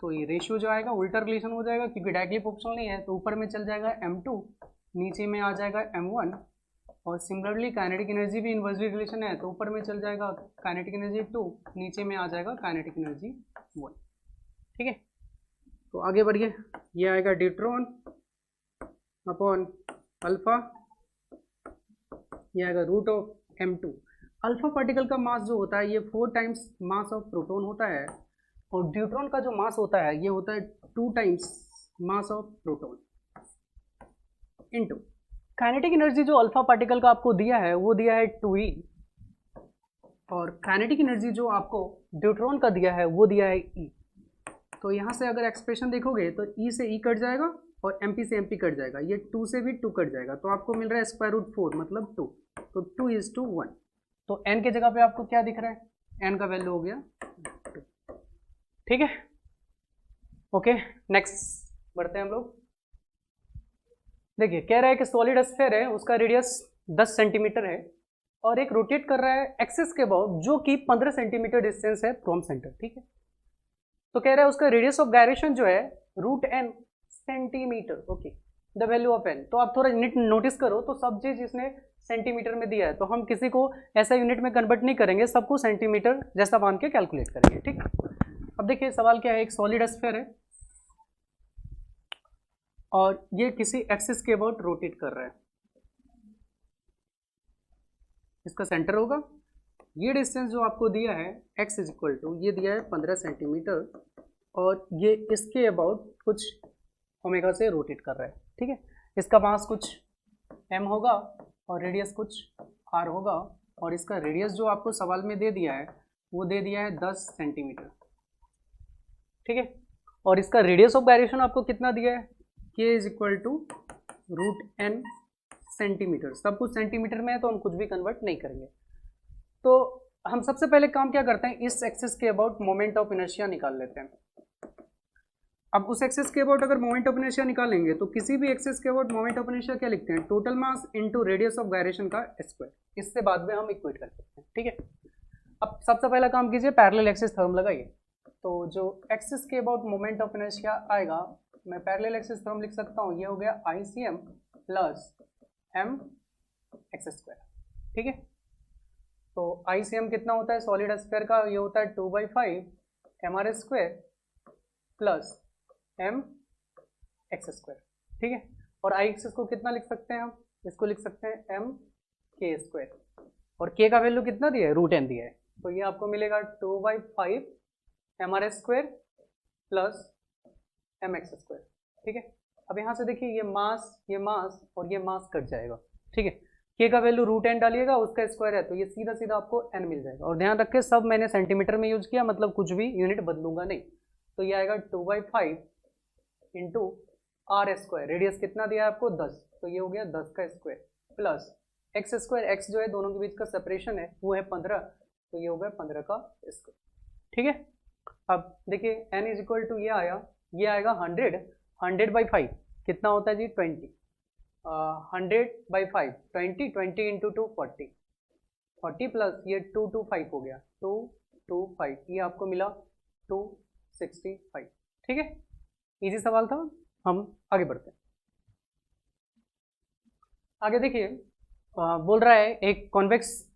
तो ये रेशियो जो आएगा उल्टा रिलेशन हो जाएगा, क्योंकि डायरेक्टली प्रोपोर्शनल नहीं है, तो ऊपर में चल जाएगा m2, नीचे में आ जाएगा m1, और सिमिलरली काइनेटिक एनर्जी भी इनवर्सली रिलेशन है, तो ऊपर में चल जाएगा काइनेटिक एनर्जी 2, नीचे में आ जाएगा काइनेटिक एनर्जी 1, ठीक है। तो आगे बढ़िए, ये आएगा ड्यूट्रॉन अपॉन अल्फा, ये आएगा root of m2। Alpha particle का मास जो होता है ये 4 टाइम्स मास ऑफ प्रोटॉन होता है, और ड्यूट्रॉन का जो मास होता है ये होता है 2 times mass of proton into kinetic energy जो अल्फा पार्टिकल का आपको दिया है वो दिया है 2e, और काइनेटिक एनर्जी जो आपको ड्यूट्रॉन का दिया है वो दिया है e। तो यहाँ से अगर एक्सप्रेशन देखोगे तो e से e कट जाएगा और mp से mp कट जाएगा, ये 2 से भी 2 कट जाएगा, तो आपको मिल रहा है स्क्वायर रूट 4 मतलब 2, तो 2 इज टू 1। तो n के जगह पे आपको क्या दिख रहा है, n का वैल्यू हो गया 2, ठीक है, ओके। नेक्स्ट बढ़ते हैं हम लोग, देखिए कह रहा है कि सॉलिड स्फीयर है, उसका रेडियस 10 सेंटीमीटर है और एक रोटेट कर रहा है एक्सिस के अबाउट, जो कि 15 सेंटीमीटर डिस्टेंस है फ्रॉम सेंटर, ठीक है। तो कह रहा है उसका रेडियस ऑफ गायरेशन जो है √n centimetre, okay, the value of n। तो आप थोड़ा यूनिट नोटिस करो, तो सब चीज इसने सेंटीमीटर में दिया है, तो हम किसी को ऐसा यूनिट में कन्वर्ट नहीं करेंगे, सबको सेंटीमीटर जैसा मान के कैलकुलेट करेंगे, ठीक। अब देखिए सवाल क्या है, एक सॉलिड स्फीयर है और ये किसी एक्सिस के अबाउट रोटेट कर रहा है, इसका सेंटर होगा ये डिस्टेंस जो आपको दिया है x इज इक्वल टू, ये दिया है 15 सेंटीमीटर और ये इसके अबाउट कुछ ओमेगा से रोटेट कर रहा है, ठीक है। इसका मास कुछ m होगा और रेडियस कुछ r होगा और इसका रेडियस जो आपको सवाल में दे दिया है वो दे दिया है 10 सेंटीमीटर, ठीक है। और इसका रेडियस ऑफ गायरेशन आपको कितना दिया है, k is equal to √n centimetre. सब कुछ सेंटीमीटर में है तो हम कुछ भी कन्वर्ट नहीं करेंगे। तो हम सबसे पहले काम क्या करते हैं, इस एक्सिस के अबाउट मोमेंट ऑफ इनर्शिया निकाल लेते हैं। अब उस एक्सिस के अबाउट अगर मोमेंट ऑफ इनर्शिया निकालेंगे तो किसी भी एक्सिस के अबाउट मोमेंट ऑफ इनर्शिया क्या लिखते हैं, total mass into radius of gyration का स्क्वायर। इससे बाद में हम इक्वेट कर सकते हैं, ठीक है। अब सबसे पहला काम कीजिए, पैरेलल एक्सिस थ्योरम लगाइए। तो जो एक्सिस के अबाउट मोमेंट ऑफ इनर्शिया आएगा, मैं पैरेलल एक्सिस थ्योरम लिख सकता हूँ, ये हो गया ICM प्लस mx², ठीक है। तो ICM कितना होता है सॉलिड स्फीयर का, ये होता है 2/5 mr² प्लस mx², ठीक है। और I एक्सिस को कितना लिख सकते हैं हम, इसको लिख सकते हैं mk², और k का वैल्यू कितना दिया है, √n दिया है। तो ये आपको मिलेगा 2/5 mr² प्लस mx², ठीक है। अब यहाँ से देखिए ये मास और ये मास कट जाएगा, ठीक है। k का वैल्यू √n डालिएगा, उसका स्क्वायर है तो ये सीधा सीधा आपको n मिल जाएगा। और ध्यान रखें सब मैंने सेंटीमीटर में यूज किया, मतलब कुछ भी यूनिट बदलूंगा नहीं। तो ये आएगा 2/5 इंटू r², रेडियस कितना दिया है आपको 10, तो ये हो गया 10 का स्क्वायर प्लस x², x जो है दोनों के बीच का सेपरेशन है वो है 15, तो ये हो गया 15 का स्क्वायर, ठीक है। अब देखिए n इज इक्वल टू ये आएगा 100/5 कितना होता है जी 20, 100/5 20 इंटू 2 40 प्लस ये 225 हो गया, 225, ये आपको मिला 265, ठीक है। इजी सवाल था, हम आगे बढ़ते हैं। आगे देखिए बोल रहा है एक कॉन्वेक्स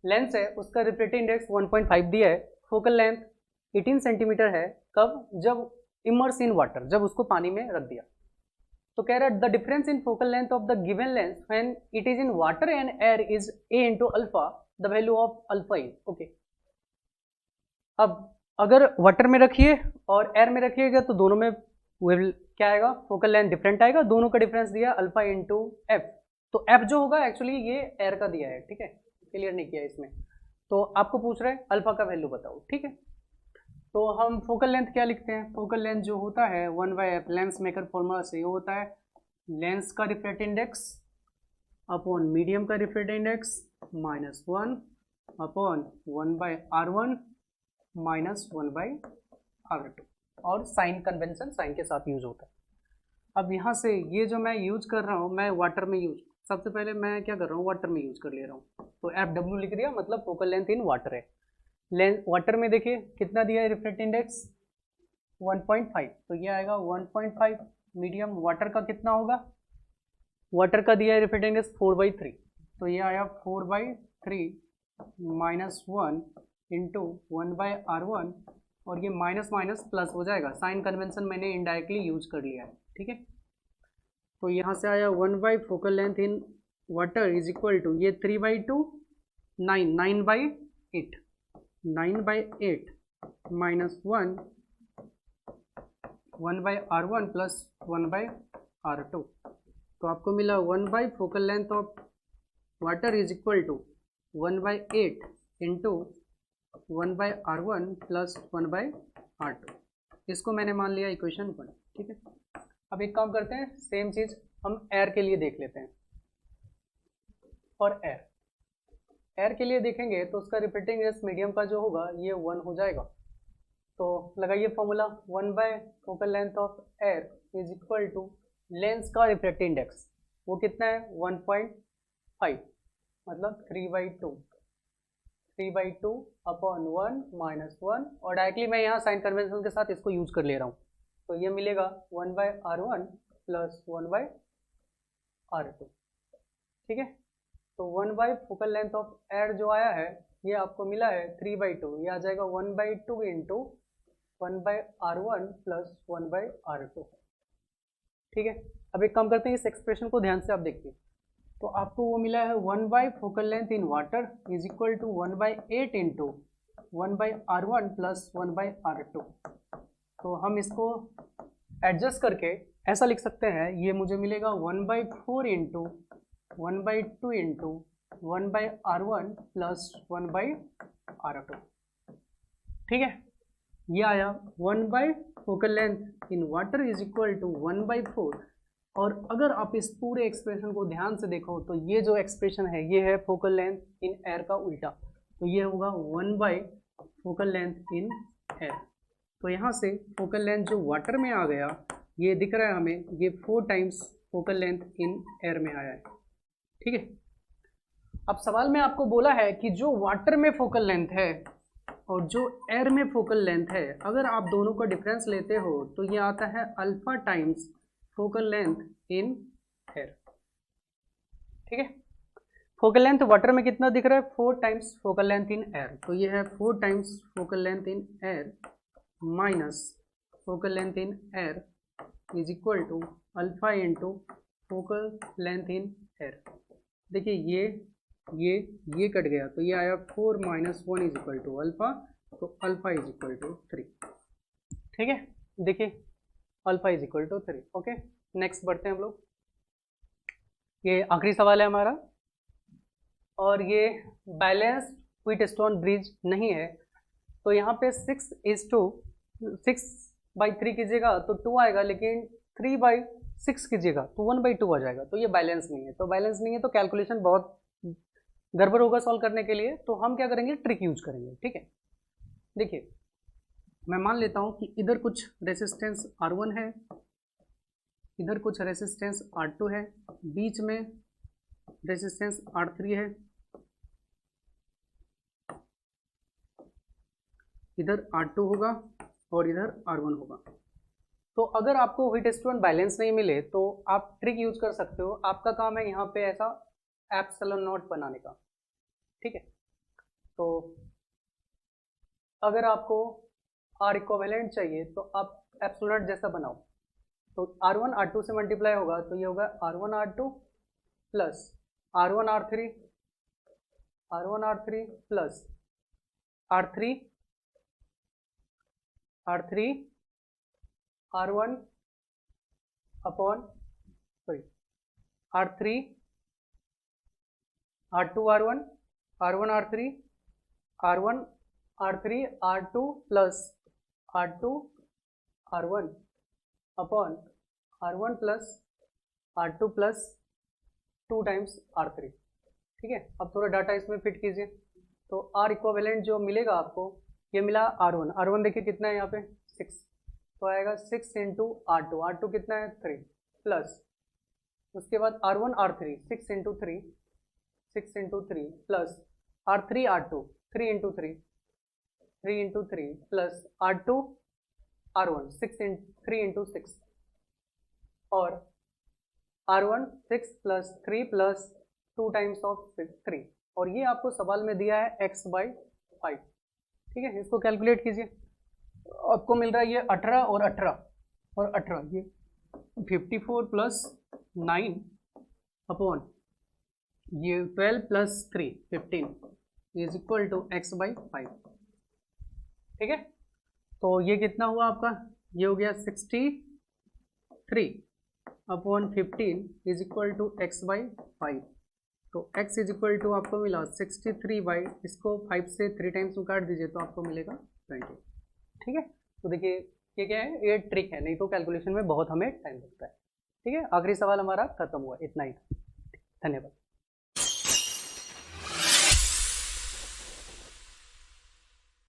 लेंस है, उसका रिफ्रैक्टिव इंडेक्स 1.5 दिया है, फोकल लेंथ 18 सेंटीमीटर है, कब, जब इमर्स इन वाटर, जब उसको पानी में रख दिया। तो कह रहा है the difference in focal length of the given lens when it is in water and air is a into alpha, the value of alpha is, okay. अब अगर वाटर में रखिए और एयर में रखिएगा तो दोनों में क्या आएगा, फोकल लेंथ डिफरेंट आएगा, दोनों का डिफरेंस दिया अल्फा इंटू एफ। तो एफ जो होगा एक्चुअली ये एयर का दिया है, ठीक है, क्लियर नहीं किया इसमें। तो आपको पूछ रहे हैं अल्फा का वैल्यू बताओ, ठीक है। तो हम फोकल लेंथ क्या लिखते हैं, फोकल लेंथ जो होता है 1/f लेंस मेकर फॉर्मूला से, ये होता है लेंस का रिफ्रैक्टिव इंडेक्स अपॉन मीडियम का refractive index -1 upon 1/r1 -1/r2, और साइन कन्वेंशन साइन के साथ यूज होता है। अब यहाँ से ये जो मैं यूज कर रहा हूँ, मैं वाटर में यूज, सबसे पहले मैं क्या कर रहा हूँ, वाटर में यूज कर ले रहा हूँ, तो FW लिख दिया, मतलब फोकल लेंथ इन वाटर है। लेंथ वाटर में देखिए कितना दिया है रिफ्रैक्टिव इंडेक्स 1.5, तो ये आएगा 1.5। मीडियम वाटर का कितना होगा, वाटर का दिया है रिफ्रैक्टिव इंडेक्स 4/3, तो ये आया 4/3 -1 इंटू 1/r1, और ये माइनस माइनस प्लस हो जाएगा, साइन कन्वेंशन मैंने इनडायरेक्टली यूज कर लिया है, ठीक है। तो यहाँ से आया 1/, focal length in water is equal to ये 3/2 9/8 9/8 -1 1/r1 प्लस 1/r2, तो आपको मिला 1/, focal length of water is equal to 1/8 into 1/r1 plus 1/r2, इसको मैंने मान लिया इक्वेशन 1, ठीक है। अब एक काम करते हैं, सेम चीज हम एयर के लिए देख लेते हैं। और एयर के लिए देखेंगे तो उसका रिफ्रैक्टिव इंडेक्स मीडियम का जो होगा ये 1 हो जाएगा। तो लगाइए formula, 1/, focal length of air is equal to lens का रिफ्रैक्टिव इंडेक्स, वो कितना है 1.5, मतलब 3/2 अपॉन 1 -1, और डायरेक्टली मैं यहाँ साइन कन्वेंशन के साथ इसको यूज कर ले रहा हूँ, तो ये मिलेगा 1/r1 प्लस 1/r2, ठीक है। तो 1/, फोकल लेंथ ऑफ एयर जो आया है ये आपको मिला है 3/2, ये आ जाएगा 1/2 इंटू 1/r1 प्लस 1/r2, ठीक है। अब एक काम करते हैं, इस एक्सप्रेशन को ध्यान से आप देखिए, तो आपको वो मिला है 1 focal length in water is equal to 1/8 into 1/r1 plus 1/r2। तो हम इसको एडजस्ट करके ऐसा लिख सकते हैं, ये मुझे मिलेगा 1/4 into 1/2 into 1/r1 plus 1/r2। ठीक है, ये आया 1 focal length in water is equal to 1/4। और अगर आप इस पूरे एक्सप्रेशन को ध्यान से देखो तो ये जो एक्सप्रेशन है ये है फोकल लेंथ इन एयर का उल्टा, तो ये होगा 1 फोकल लेंथ इन एयर। तो यहाँ से फोकल लेंथ जो वाटर में आ गया ये दिख रहा है हमें, ये 4 times focal length in air में आया है। ठीक है, अब सवाल में आपको बोला है कि जो वाटर में फोकल लेंथ है और जो एयर में फोकल लेंथ है, अगर आप दोनों का डिफरेंस लेते हो तो ये आता है alpha times focal length in air. ठीक है, फोकल लेंथ वाटर में कितना दिख रहा है, 4 times focal length in air, तो ये है 4 times focal length in air minus focal length in air is equal to alpha into focal length in air. देखिए ये कट गया तो ये आया 4 - 1 इज इक्वल टू अल्फा, तो अल्फा इज इक्वल टू 3। ठीक है, देखिए alpha is equal to 3। Okay, next बढ़ते हैं हम लोग। ये आखिरी सवाल है हमारा, और ये बैलेंस्ड व्हीटस्टोन ब्रिज नहीं है, तो यहाँ पे 6:3 कीजिएगा तो 2 आएगा, लेकिन 3/6 कीजिएगा तो 1/2 आ जाएगा, तो ये बैलेंस नहीं है। तो बैलेंस नहीं है तो कैलकुलेशन बहुत गड़बड़ होगा सॉल्व करने के लिए, तो हम क्या करेंगे, ट्रिक यूज करेंगे। ठीक है, देखिए मैं मान लेता हूं कि इधर कुछ रेसिस्टेंस R1 है, इधर कुछ रेसिस्टेंस R2 है, बीच में रेसिस्टेंस R3 है, इधर R2 होगा और इधर R1 होगा। तो अगर आपको व्हीटस्टोन बैलेंस नहीं मिले तो आप ट्रिक यूज कर सकते हो। आपका काम है यहाँ पे ऐसा एप्सिलॉन नॉट बनाने का। ठीक है, तो अगर आपको R इक्विवेलेंट चाहिए तो आप एप्सिलॉन नॉट जैसा बनाओ, तो R1 R2 से मल्टीप्लाई होगा तो ये होगा R1 R2 plus R1 R3 plus R3 R1 upon R3 R2 R1 R3 R2 plus R2 R1 upon R1 plus R2 plus 2 times R3। ठीक है, अब थोड़ा डाटा इसमें फिट कीजिए, तो R इक्विवेलेंट जो मिलेगा आपको, ये मिला R1 देखिए कितना है यहाँ पे 6, तो आएगा 6 इंटू R2 कितना है 3, प्लस उसके बाद R1 R3 6 into 3 plus R3 R2 3 into 3 plus R2 R1 3 into 6 और R1 6 plus 3 plus 2 times of 3, और ये आपको सवाल में दिया है x/5। ठीक है, इसको कैलकुलेट कीजिए, आपको मिल रहा है ये 18 और 18 ये 54 प्लस 9 अपॉन ये 12 plus 3 15 is equal to x/5। ठीक है, तो ये कितना हुआ आपका, ये हो गया 63 upon 15 is equal to x/5। तो x इज इक्वल टू आपको मिला 63 इसको 5 से 3 टाइम्स में काट दीजिए तो आपको मिलेगा 20। ठीक है, तो देखिए ये क्या है, ये ट्रिक है, नहीं तो कैलकुलेशन में बहुत हमें टाइम लगता है। ठीक है, आखिरी सवाल हमारा खत्म हुआ, इतना ही था। धन्यवाद।